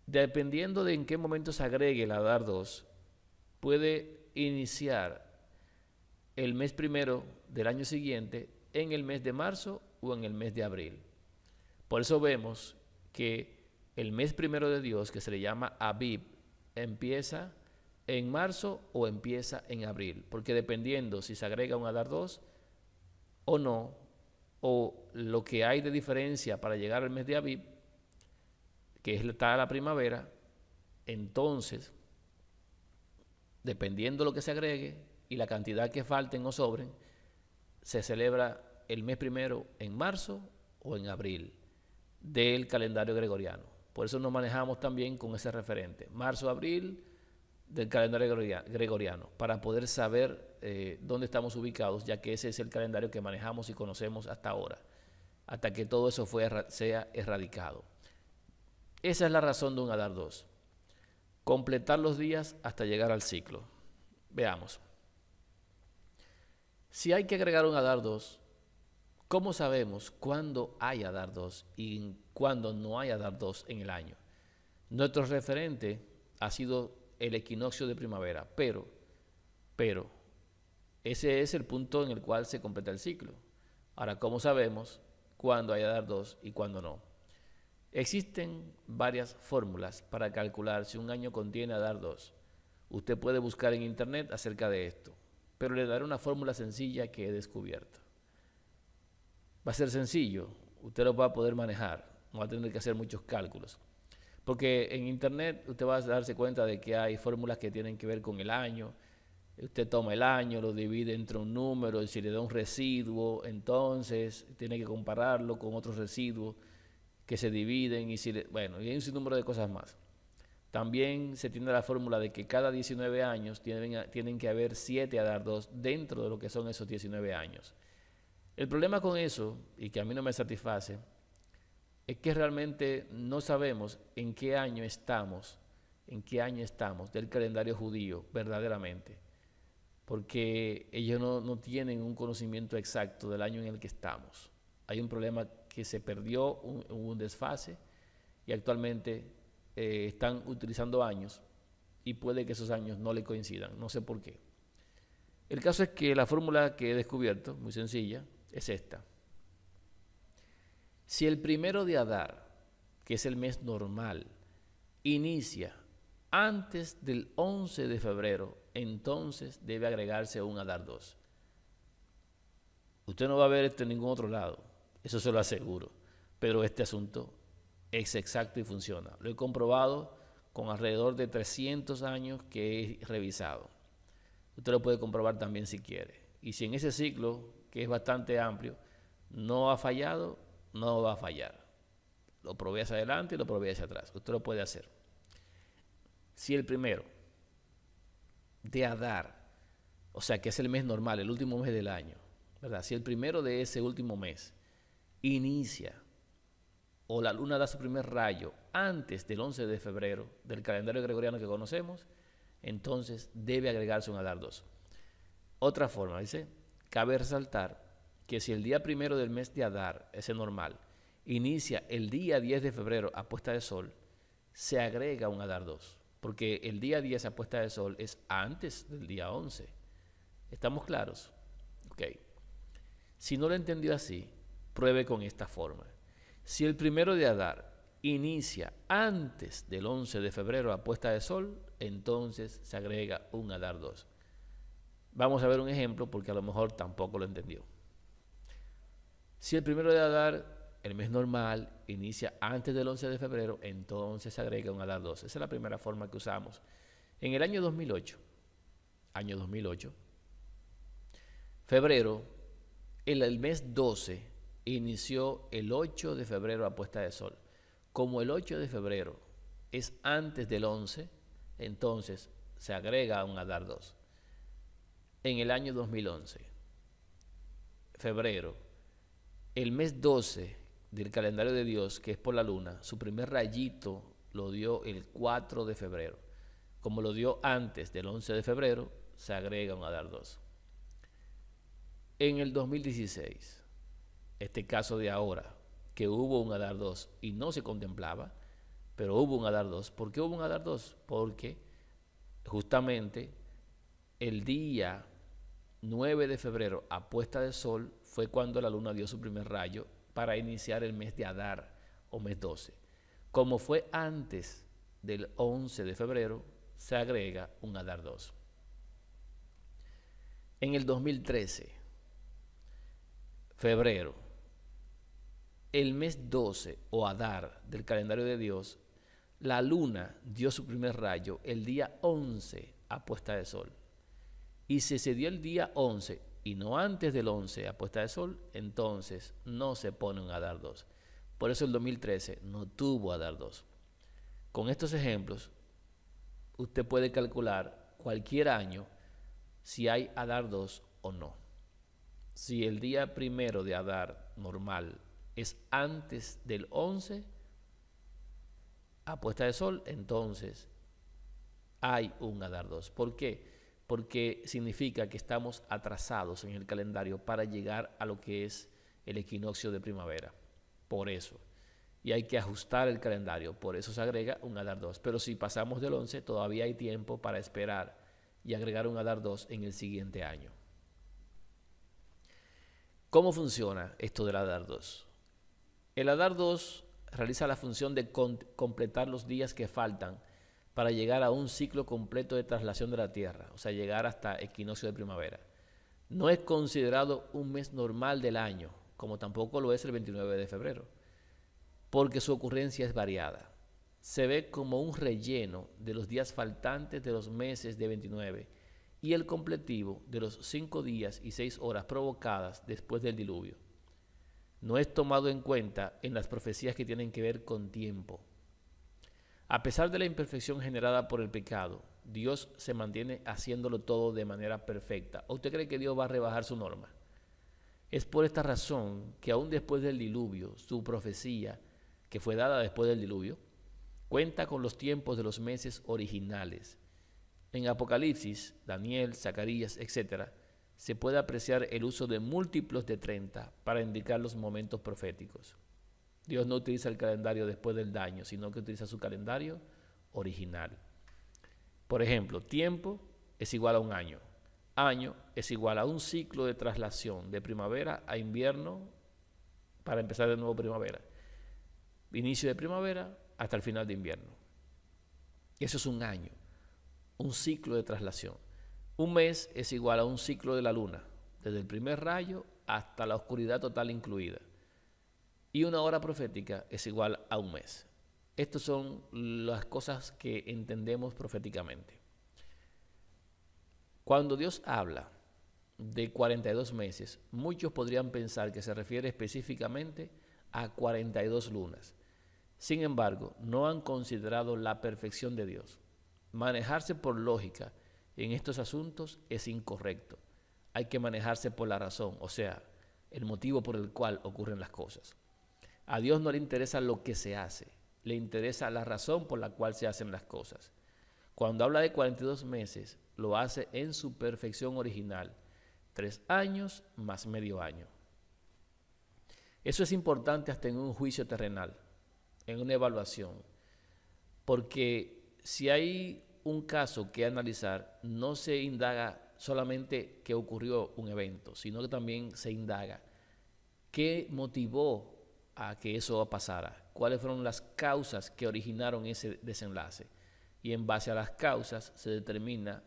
Dependiendo de en qué momento se agregue el Adar II, puede iniciar el mes primero del año siguiente en el mes de marzo o en el mes de abril. Por eso vemos que el mes primero de Dios, que se le llama Abib, empieza en marzo o empieza en abril, porque dependiendo si se agrega un Adar II o no, o lo que hay de diferencia para llegar al mes de Abib, que está la primavera, entonces, dependiendo lo que se agregue y la cantidad que falten o sobren, se celebra el mes primero en marzo o en abril del calendario gregoriano. Por eso nos manejamos también con ese referente, marzo-abril del calendario gregoriano, para poder saber dónde estamos ubicados, ya que ese es el calendario que manejamos y conocemos hasta ahora. hasta que todo eso sea erradicado. Esa es la razón de un Adar 2. Completar los días hasta llegar al ciclo. Veamos. Si hay que agregar un Adar 2, ¿cómo sabemos cuándo hay Adar 2 y cuándo no hay Adar 2 en el año? Nuestro referente ha sido el equinoccio de primavera, pero ese es el punto en el cual se completa el ciclo. Ahora, ¿cómo sabemos cuándo hay Adar 2 y cuándo no? Existen varias fórmulas para calcular si un año contiene Adar 2. Usted puede buscar en internet acerca de esto, pero le daré una fórmula sencilla que he descubierto. Va a ser sencillo, usted lo va a poder manejar, no va a tener que hacer muchos cálculos. Porque en internet usted va a darse cuenta de que hay fórmulas que tienen que ver con el año. Usted toma el año, lo divide entre un número, y si le da un residuo, entonces tiene que compararlo con otros residuos que se dividen, y bueno, y hay un sinnúmero de cosas más. También se tiene la fórmula de que cada 19 años tienen que haber 7 Adar 2 dentro de lo que son esos 19 años. El problema con eso, y que a mí no me satisface, es que realmente no sabemos en qué año estamos del calendario judío verdaderamente, porque ellos no tienen un conocimiento exacto del año en el que estamos. Hay un problema que se perdió, un desfase, y actualmente están utilizando años, y puede que esos años no le coincidan, no sé por qué. El caso es que la fórmula que he descubierto, muy sencilla, es esta. Si el 1 de Adar, que es el mes normal, inicia antes del 11 de febrero, entonces debe agregarse un Adar 2. Usted no va a ver esto en ningún otro lado, eso se lo aseguro, pero este asunto es exacto y funciona. Lo he comprobado con alrededor de 300 años que he revisado. Usted lo puede comprobar también si quiere. Y si en ese ciclo, que es bastante amplio, no ha fallado, no va a fallar. Lo probé hacia adelante y lo probé hacia atrás. Usted lo puede hacer. Si el 1 de Adar, o sea que es el mes normal, el último mes del año, ¿verdad? Si el 1 de ese último mes inicia o la luna da su primer rayo antes del 11 de febrero del calendario gregoriano que conocemos, entonces debe agregarse un Adar 2. Otra forma, dice, cabe resaltar que si el día 1 del mes de Adar, ese normal, inicia el día 10 de febrero a puesta de sol, se agrega un Adar 2, porque el día 10 a puesta de sol es antes del día 11. ¿Estamos claros? Ok. Si no lo entendió así, pruebe con esta forma. Si el 1 de Adar inicia antes del 11 de febrero a puesta de sol, entonces se agrega un Adar 2. Vamos a ver un ejemplo porque a lo mejor tampoco lo entendió. Si el 1 de Adar, el mes normal, inicia antes del 11 de febrero, entonces se agrega un Adar 2. Esa es la primera forma que usamos. En el año 2008, febrero, el mes 12, inició el 8 de febrero a puesta de sol. Como el 8 de febrero es antes del 11, entonces se agrega un Adar 2. En el año 2011, febrero, el mes 12 del calendario de Dios, que es por la luna, su primer rayito lo dio el 4 de febrero. Como lo dio antes del 11 de febrero, se agrega un Adar 2. En el 2016, este caso de ahora, que hubo un Adar 2 y no se contemplaba, pero hubo un Adar 2. ¿Por qué hubo un Adar 2? Porque justamente el día 9 de febrero a puesta de sol fue cuando la luna dio su primer rayo para iniciar el mes de Adar o mes 12. Como fue antes del 11 de febrero, se agrega un Adar 2. En el 2013, febrero, el mes 12 o Adar del calendario de Dios, la luna dio su primer rayo el día 11 a puesta de sol. Y si se dio el día 11 y no antes del 11 a puesta de sol, entonces no se pone un Adar 2. Por eso el 2013 no tuvo Adar 2. Con estos ejemplos, usted puede calcular cualquier año si hay Adar 2 o no. Si el día 1 de Adar normal es antes del 11, a puesta de sol, entonces hay un Adar 2. ¿Por qué? Porque significa que estamos atrasados en el calendario para llegar a lo que es el equinoccio de primavera. Por eso. Y hay que ajustar el calendario. Por eso se agrega un Adar 2. Pero si pasamos del 11, todavía hay tiempo para esperar y agregar un Adar 2 en el siguiente año. ¿Cómo funciona esto del Adar 2? El Adar 2 realiza la función de completar los días que faltan para llegar a un ciclo completo de traslación de la Tierra, o sea, llegar hasta equinoccio de primavera. No es considerado un mes normal del año, como tampoco lo es el 29 de febrero, porque su ocurrencia es variada. Se ve como un relleno de los días faltantes de los meses de 29 y el completivo de los 5 días y 6 horas provocadas después del diluvio. No es tomado en cuenta en las profecías que tienen que ver con tiempo. A pesar de la imperfección generada por el pecado, Dios se mantiene haciéndolo todo de manera perfecta. ¿O usted cree que Dios va a rebajar su norma? Es por esta razón que aún después del diluvio, su profecía, que fue dada después del diluvio, cuenta con los tiempos de los meses originales. En Apocalipsis, Daniel, Zacarías, etc., se puede apreciar el uso de múltiplos de 30 para indicar los momentos proféticos. Dios no utiliza el calendario después del daño, sino que utiliza su calendario original. Por ejemplo, tiempo es igual a un año. Año es igual a un ciclo de traslación de primavera a invierno para empezar de nuevo primavera. Inicio de primavera hasta el final de invierno. Eso es un año, un ciclo de traslación. Un mes es igual a un ciclo de la luna, desde el primer rayo hasta la oscuridad total incluida. Y una hora profética es igual a un mes. Estas son las cosas que entendemos proféticamente. Cuando Dios habla de 42 meses, muchos podrían pensar que se refiere específicamente a 42 lunas. Sin embargo, no han considerado la perfección de Dios. Manejarse por lógica en estos asuntos es incorrecto. Hay que manejarse por la razón, o sea, el motivo por el cual ocurren las cosas. A Dios no le interesa lo que se hace, le interesa la razón por la cual se hacen las cosas. Cuando habla de 42 meses, lo hace en su perfección original, 3 años más medio año. Eso es importante hasta en un juicio terrenal, en una evaluación, porque si hay un caso que analizar, no se indaga solamente que ocurrió un evento, sino que también se indaga qué motivó a que eso pasara, cuáles fueron las causas que originaron ese desenlace, y en base a las causas se determina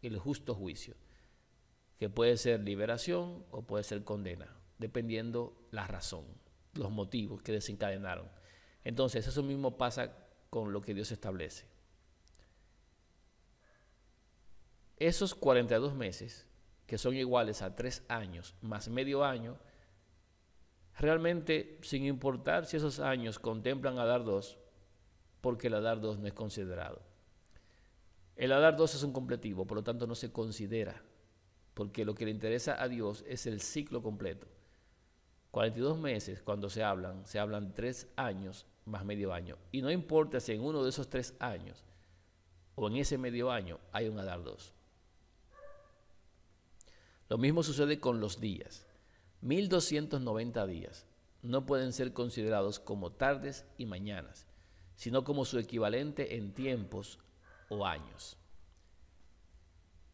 el justo juicio, que puede ser liberación o puede ser condena, dependiendo la razón, los motivos que desencadenaron. Entonces, eso mismo pasa con lo que Dios establece. Esos 42 meses, que son iguales a 3 años más medio año, realmente sin importar si esos años contemplan Adar 2, porque el Adar 2 no es considerado. El Adar 2 es un completivo, por lo tanto no se considera, porque lo que le interesa a Dios es el ciclo completo. 42 meses, cuando se hablan 3 años más medio año. Y no importa si en uno de esos 3 años o en ese medio año hay un Adar 2. Lo mismo sucede con los días. 1290 días no pueden ser considerados como tardes y mañanas, sino como su equivalente en tiempos o años.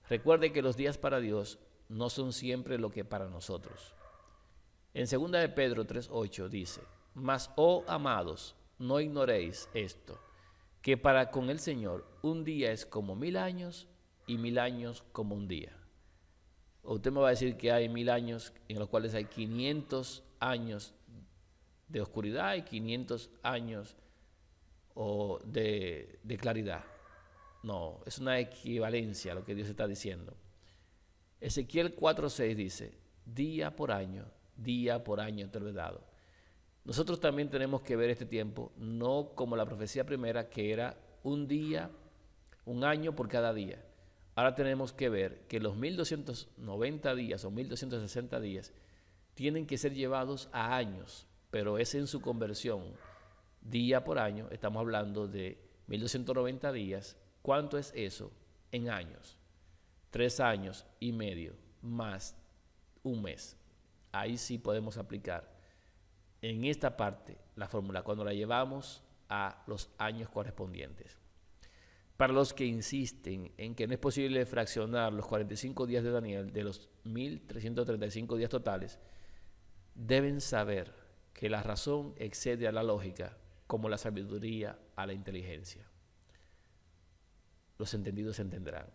Recuerde que los días para Dios no son siempre lo que para nosotros. En 2 de Pedro 3:8 dice: Mas, oh amados, no ignoréis esto, que para con el Señor un día es como 1000 años y 1000 años como un día. O usted me va a decir que hay 1000 años en los cuales hay 500 años de oscuridad y 500 años de claridad. No, es una equivalencia lo que Dios está diciendo. Ezequiel 4:6 dice: día por año te lo he dado. Nosotros también tenemos que ver este tiempo no como la profecía primera, que era un día, un año por cada día. Ahora tenemos que ver que los 1290 días o 1260 días tienen que ser llevados a años, pero es en su conversión día por año. Estamos hablando de 1290 días. ¿Cuánto es eso en años? 3 años y medio más un mes. Ahí sí podemos aplicar en esta parte la fórmula cuando la llevamos a los años correspondientes. Para los que insisten en que no es posible fraccionar los 45 días de Daniel de los 1335 días totales, deben saber que la razón excede a la lógica como la sabiduría a la inteligencia. Los entendidos entenderán.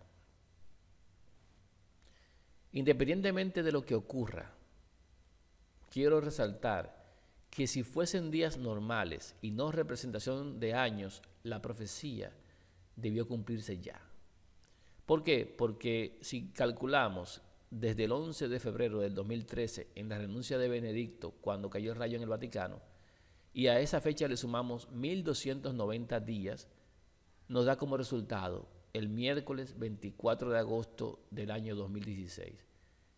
Independientemente de lo que ocurra, quiero resaltar que si fuesen días normales y no representación de años, la profecía debió cumplirse ya. ¿Por qué? Porque si calculamos desde el 11 de febrero del 2013, en la renuncia de Benedicto, cuando cayó el rayo en el Vaticano, y a esa fecha le sumamos 1290 días, nos da como resultado el miércoles 24 de agosto del año 2016.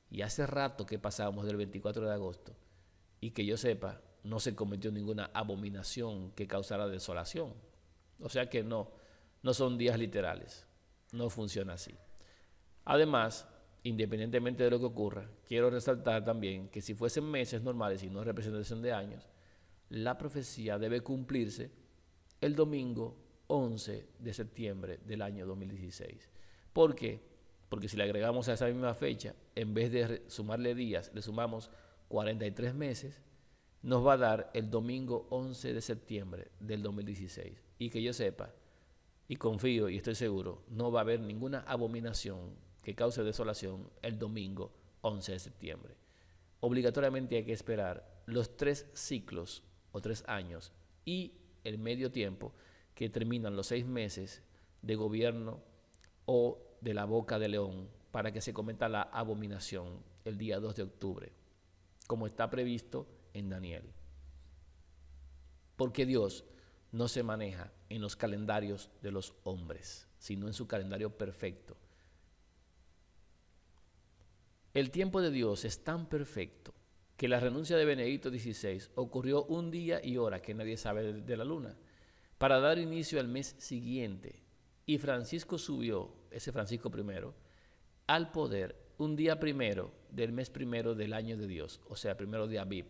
Y hace rato que pasamos del 24 de agosto, y que yo sepa, no se cometió ninguna abominación que causara desolación. O sea que no son días literales, no funciona así. Además, independientemente de lo que ocurra, quiero resaltar también que si fuesen meses normales y no representación de años, la profecía debe cumplirse el domingo 11 de septiembre del año 2016. ¿Por qué? Porque si le agregamos a esa misma fecha, en vez de sumarle días, le sumamos 43 meses, nos va a dar el domingo 11 de septiembre del 2016. Y que yo sepa, y confío y estoy seguro, no va a haber ninguna abominación que cause desolación el domingo 11 de septiembre. Obligatoriamente hay que esperar los 3 ciclos o 3 años y el medio tiempo que terminan los 6 meses de gobierno o de la boca de león para que se cometa la abominación el día 2 de octubre, como está previsto en Daniel. Porque Dios no se maneja en los calendarios de los hombres, sino en su calendario perfecto. El tiempo de Dios es tan perfecto que la renuncia de Benedicto XVI ocurrió un día y hora que nadie sabe de la luna, para dar inicio al mes siguiente. Y Francisco subió, ese Francisco I, al poder un día primero del mes primero del año de Dios, o sea, primero de Abib.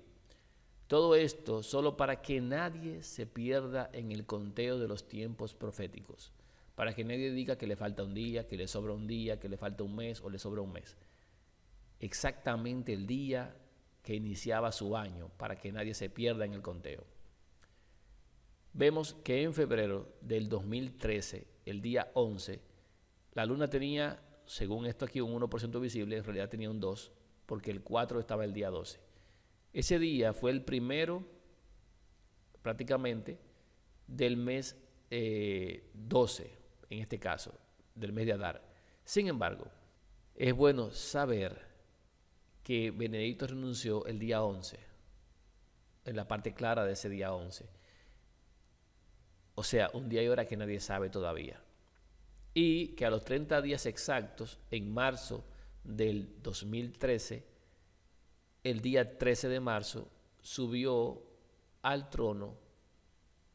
Todo esto solo para que nadie se pierda en el conteo de los tiempos proféticos, para que nadie diga que le falta un día, que le sobra un día, que le falta un mes o le sobra un mes. Exactamente el día que iniciaba su año, para que nadie se pierda en el conteo. Vemos que en febrero del 2013, el día 11, la luna tenía, según esto aquí, un 1% visible, en realidad tenía un 2%, porque el 4 estaba el día 12. Ese día fue el primero, prácticamente, del mes 12, en este caso, del mes de Adar. Sin embargo, es bueno saber que Benedicto renunció el día 11, en la parte clara de ese día 11. O sea, un día y hora que nadie sabe todavía. Y que a los 30 días exactos, en marzo del 2013, el día 13 de marzo, subió al trono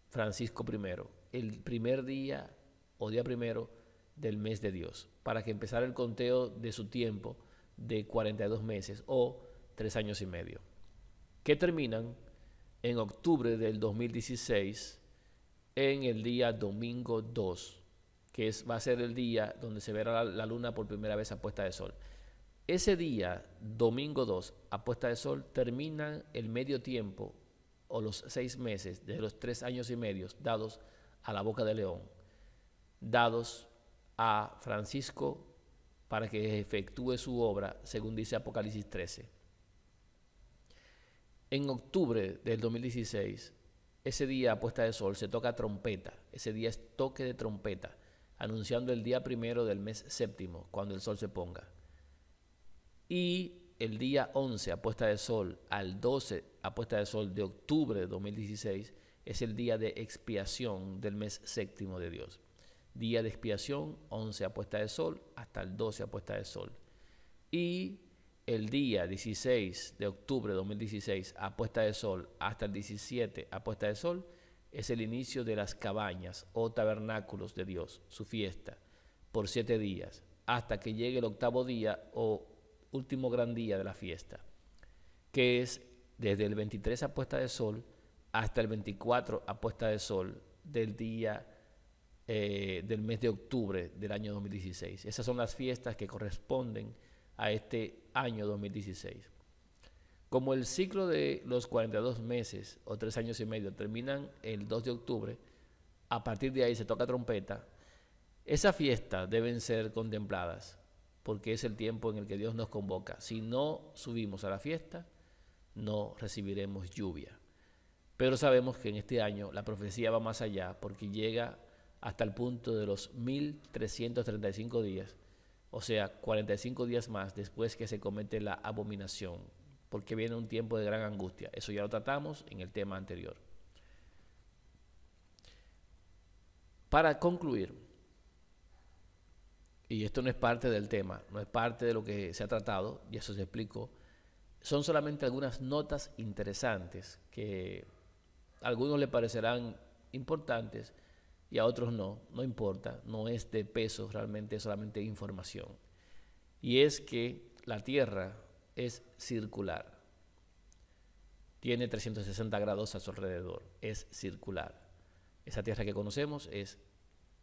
Francisco I, el primer día o día primero del mes de Dios, para que empezara el conteo de su tiempo de 42 meses o 3 años y medio, que terminan en octubre del 2016 en el día domingo 2, que va a ser el día donde se verá la luna por primera vez a puesta de sol. Ese día, domingo 2, a puesta de sol, termina el medio tiempo o los 6 meses de los 3 años y medio dados a la boca de león, dados a Francisco para que efectúe su obra, según dice Apocalipsis 13. En octubre del 2016, ese día a puesta de sol se toca trompeta, ese día es toque de trompeta, anunciando el día primero del mes séptimo, cuando el sol se ponga. Y el día 11 a puesta de sol al 12 a puesta de sol de octubre de 2016 es el día de expiación del mes séptimo de Dios. Día de expiación, 11 a puesta de sol hasta el 12 a puesta de sol. Y el día 16 de octubre de 2016 a puesta de sol hasta el 17 a puesta de sol es el inicio de las cabañas o tabernáculos de Dios, su fiesta, por 7 días, hasta que llegue el octavo día o último gran día de la fiesta, que es desde el 23 a puesta de sol hasta el 24 a puesta de sol del día del mes de octubre del año 2016. Esas son las fiestas que corresponden a este año 2016. Como el ciclo de los 42 meses o 3 años y medio terminan el 2 de octubre, a partir de ahí se toca trompeta, esas fiestas deben ser contempladas porque es el tiempo en el que Dios nos convoca. Si no subimos a la fiesta, no recibiremos lluvia. Pero sabemos que en este año la profecía va más allá porque llega hasta el punto de los 1335 días, o sea, 45 días más después que se comete la abominación, porque viene un tiempo de gran angustia. Eso ya lo tratamos en el tema anterior. Para concluir, y esto no es parte del tema, no es parte de lo que se ha tratado, y eso se explicó, son solamente algunas notas interesantes que a algunos les parecerán importantes y a otros no importa, no es de peso, realmente es solamente información. Y es que la Tierra es circular, tiene 360 grados a su alrededor, es circular. Esa Tierra que conocemos es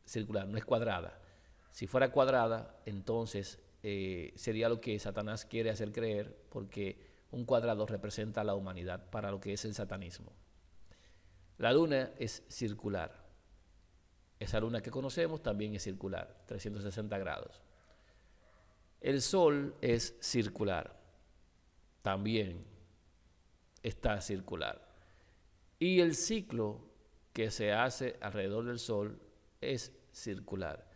circular, no es cuadrada. Si fuera cuadrada, entonces sería lo que Satanás quiere hacer creer, porque un cuadrado representa a la humanidad para lo que es el satanismo. La luna es circular. Esa luna que conocemos también es circular, 360 grados. El sol es circular, también está circular. Y el ciclo que se hace alrededor del sol es circular.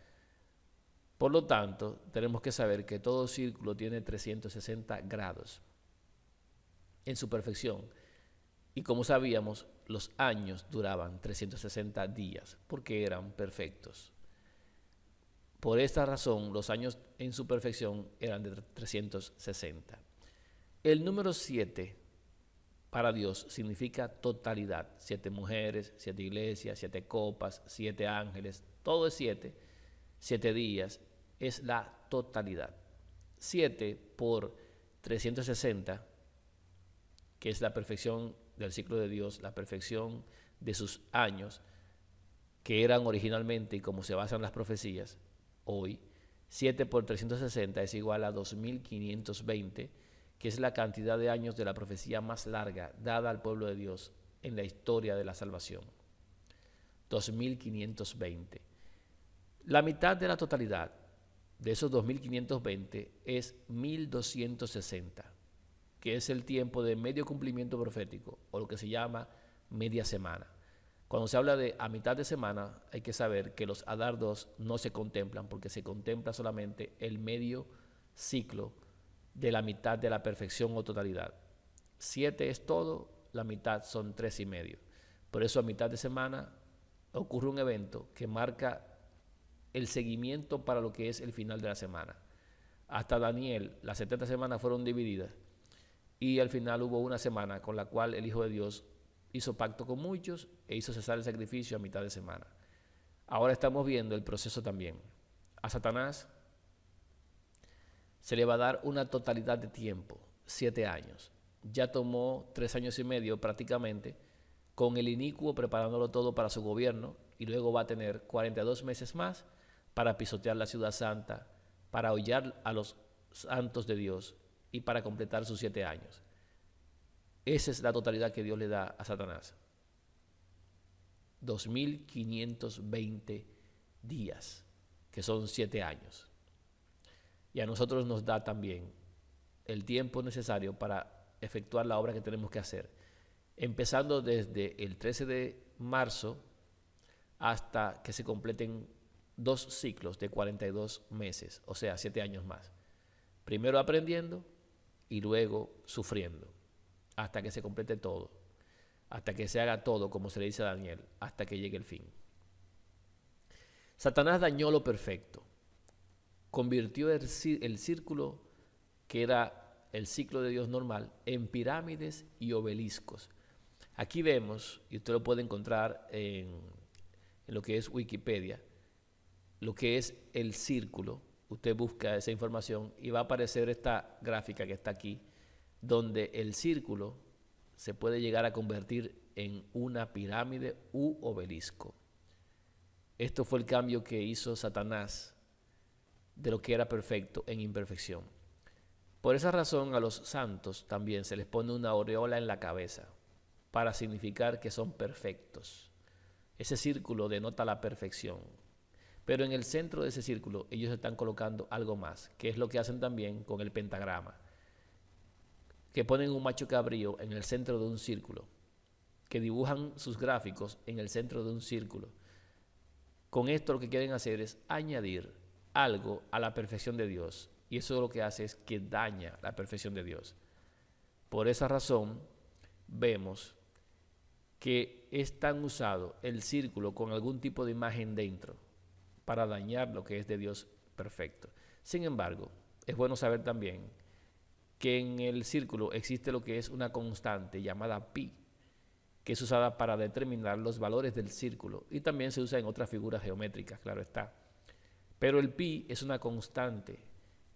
Por lo tanto, tenemos que saber que todo círculo tiene 360 grados en su perfección. Y como sabíamos, los años duraban 360 días porque eran perfectos. Por esta razón, los años en su perfección eran de 360. El número 7 para Dios significa totalidad. 7 mujeres, 7 iglesias, 7 copas, 7 ángeles, todo es 7. 7 días es la totalidad. 7 por 360, que es la perfección del ciclo de Dios, la perfección de sus años, que eran originalmente y como se basan las profecías hoy. 7 por 360 es igual a 2520, que es la cantidad de años de la profecía más larga dada al pueblo de Dios en la historia de la salvación. 2520. La mitad de la totalidad de esos 2520 es 1260, que es el tiempo de medio cumplimiento profético, o lo que se llama media semana. Cuando se habla de a mitad de semana, hay que saber que los Adar 2 no se contemplan, porque se contempla solamente el medio ciclo de la mitad de la perfección o totalidad. 7 es todo, la mitad son 3 y medio. Por eso a mitad de semana ocurre un evento que marca el seguimiento para lo que es el final de la semana. Hasta Daniel, las 70 semanas fueron divididas y al final hubo una semana con la cual el Hijo de Dios hizo pacto con muchos e hizo cesar el sacrificio a mitad de semana. Ahora estamos viendo el proceso también. A Satanás se le va a dar una totalidad de tiempo, 7 años. Ya tomó 3 años y medio prácticamente con el inicuo preparándolo todo para su gobierno, y luego va a tener 42 meses más para pisotear la ciudad santa, para hollar a los santos de Dios y para completar sus 7 años. Esa es la totalidad que Dios le da a Satanás. 2520 días, que son 7 años. Y a nosotros nos da también el tiempo necesario para efectuar la obra que tenemos que hacer, empezando desde el 13 de marzo hasta que se completen 2 ciclos de 42 meses, o sea, 7 años más. Primero aprendiendo y luego sufriendo, hasta que se complete todo, hasta que se haga todo, como se le dice a Daniel, hasta que llegue el fin. Satanás dañó lo perfecto, convirtió el círculo que era el ciclo de Dios normal en pirámides y obeliscos. Aquí vemos, y usted lo puede encontrar en lo que es Wikipedia, lo que es el círculo. Usted busca esa información y va a aparecer esta gráfica que está aquí, donde el círculo se puede llegar a convertir en una pirámide u obelisco. Esto fue el cambio que hizo Satanás de lo que era perfecto en imperfección. Por esa razón a los santos también se les pone una aureola en la cabeza para significar que son perfectos. Ese círculo denota la perfección. Pero en el centro de ese círculo ellos están colocando algo más, que es lo que hacen también con el pentagrama, que ponen un macho cabrío en el centro de un círculo, que dibujan sus gráficos en el centro de un círculo. Con esto lo que quieren hacer es añadir algo a la perfección de Dios, y eso lo que hace es que daña la perfección de Dios. Por esa razón vemos que es tan usado el círculo con algún tipo de imagen dentro para dañar lo que es de Dios perfecto. Sin embargo, es bueno saber también que en el círculo existe lo que es una constante llamada pi, que es usada para determinar los valores del círculo, y también se usa en otras figuras geométricas, claro está. Pero el pi es una constante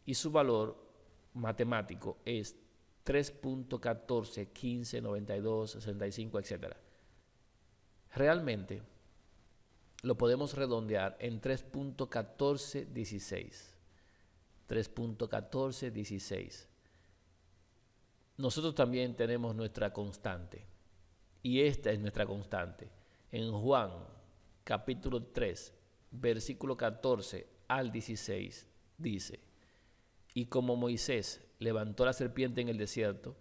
y su valor matemático es 3.14, 15, 92, 65, etc. Realmente lo podemos redondear en 3.1416. 3.1416. Nosotros también tenemos nuestra constante, y esta es nuestra constante. En Juan capítulo 3, versículo 14 al 16 dice: y como Moisés levantó la serpiente en el desierto,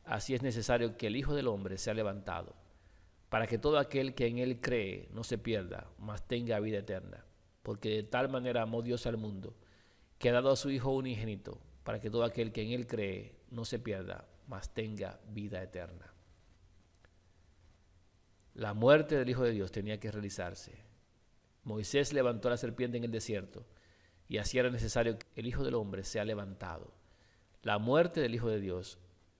así es necesario que el Hijo del Hombre sea levantado, para que todo aquel que en él cree no se pierda, mas tenga vida eterna. Porque de tal manera amó Dios al mundo, que ha dado a su Hijo unigénito, para que todo aquel que en él cree no se pierda, mas tenga vida eterna. La muerte del Hijo de Dios tenía que realizarse. Moisés levantó la serpiente en el desierto, y así era necesario que el Hijo del Hombre sea levantado. La muerte del Hijo de Dios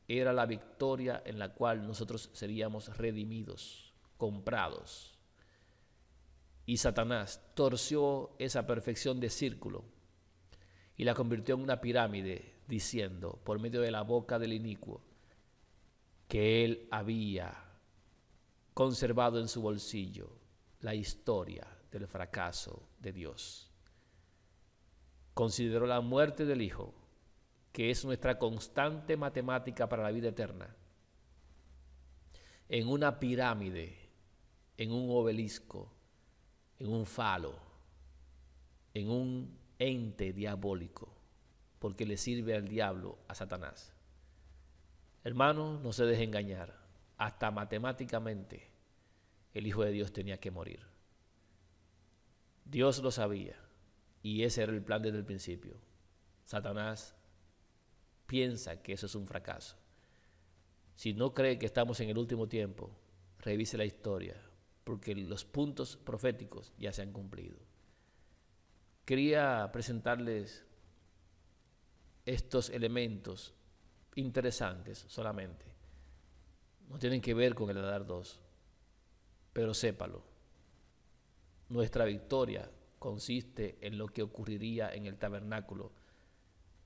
era la victoria en la cual nosotros seríamos redimidos, comprados. Y Satanás torció esa perfección de círculo y la convirtió en una pirámide, diciendo, por medio de la boca del inicuo, que él había conservado en su bolsillo la historia del fracaso de Dios. Consideró la muerte del Hijo, que es nuestra constante matemática para la vida eterna, en una pirámide, en un obelisco, en un falo, en un ente diabólico, porque le sirve al diablo, a Satanás. Hermano, no se deje engañar. Hasta matemáticamente el Hijo de Dios tenía que morir. Dios lo sabía, y ese era el plan desde el principio. Satanás piensa que eso es un fracaso. Si no cree que estamos en el último tiempo, revise la historia, porque los puntos proféticos ya se han cumplido. Quería presentarles estos elementos interesantes solamente. No tienen que ver con el Adar 2, pero sépalo. Nuestra victoria consiste en lo que ocurriría en el tabernáculo,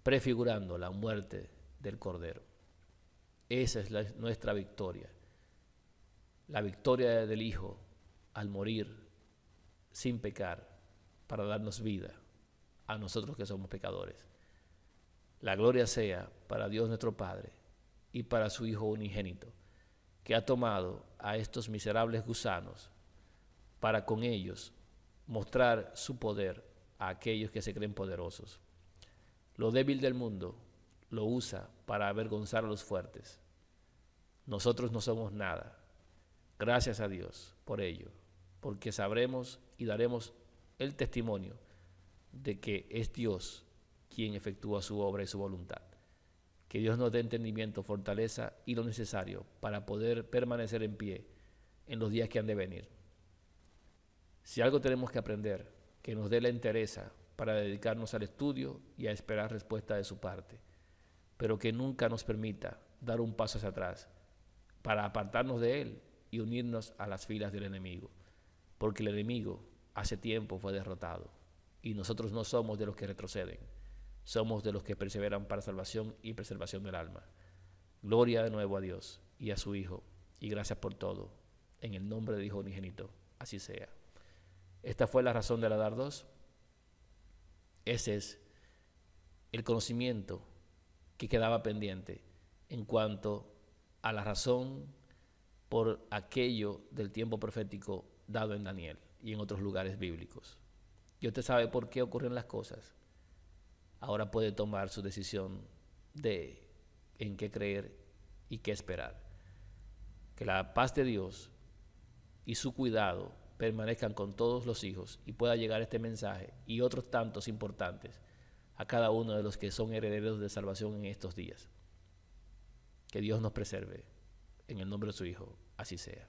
prefigurando la muerte del Cordero. Esa es nuestra victoria. La victoria del Hijo al morir sin pecar para darnos vida a nosotros que somos pecadores. La gloria sea para Dios nuestro Padre y para su Hijo unigénito, que ha tomado a estos miserables gusanos para con ellos mostrar su poder a aquellos que se creen poderosos. Lo débil del mundo lo usa para avergonzar a los fuertes. Nosotros no somos nada. Gracias a Dios por ello, porque sabremos y daremos el testimonio de que es Dios quien efectúa su obra y su voluntad. Que Dios nos dé entendimiento, fortaleza y lo necesario para poder permanecer en pie en los días que han de venir. Si algo tenemos que aprender, que nos dé la entereza para dedicarnos al estudio y a esperar respuesta de su parte. pero que nunca nos permita dar un paso hacia atrás para apartarnos de Él y unirnos a las filas del enemigo, porque el enemigo hace tiempo fue derrotado y nosotros no somos de los que retroceden, somos de los que perseveran para salvación y preservación del alma. Gloria de nuevo a Dios y a su Hijo, y gracias por todo, en el nombre del Hijo unigénito, así sea. Esta fue la razón de la dar 2. Ese es el conocimiento que quedaba pendiente en cuanto a la razón por aquello del tiempo profético dado en Daniel y en otros lugares bíblicos. Y usted sabe por qué ocurren las cosas. Ahora puede tomar su decisión de en qué creer y qué esperar. Que la paz de Dios y su cuidado permanezcan con todos los hijos y pueda llegar este mensaje y otros tantos importantes a cada uno de los que son herederos de salvación en estos días. Que Dios nos preserve. En el nombre de su Hijo, así sea.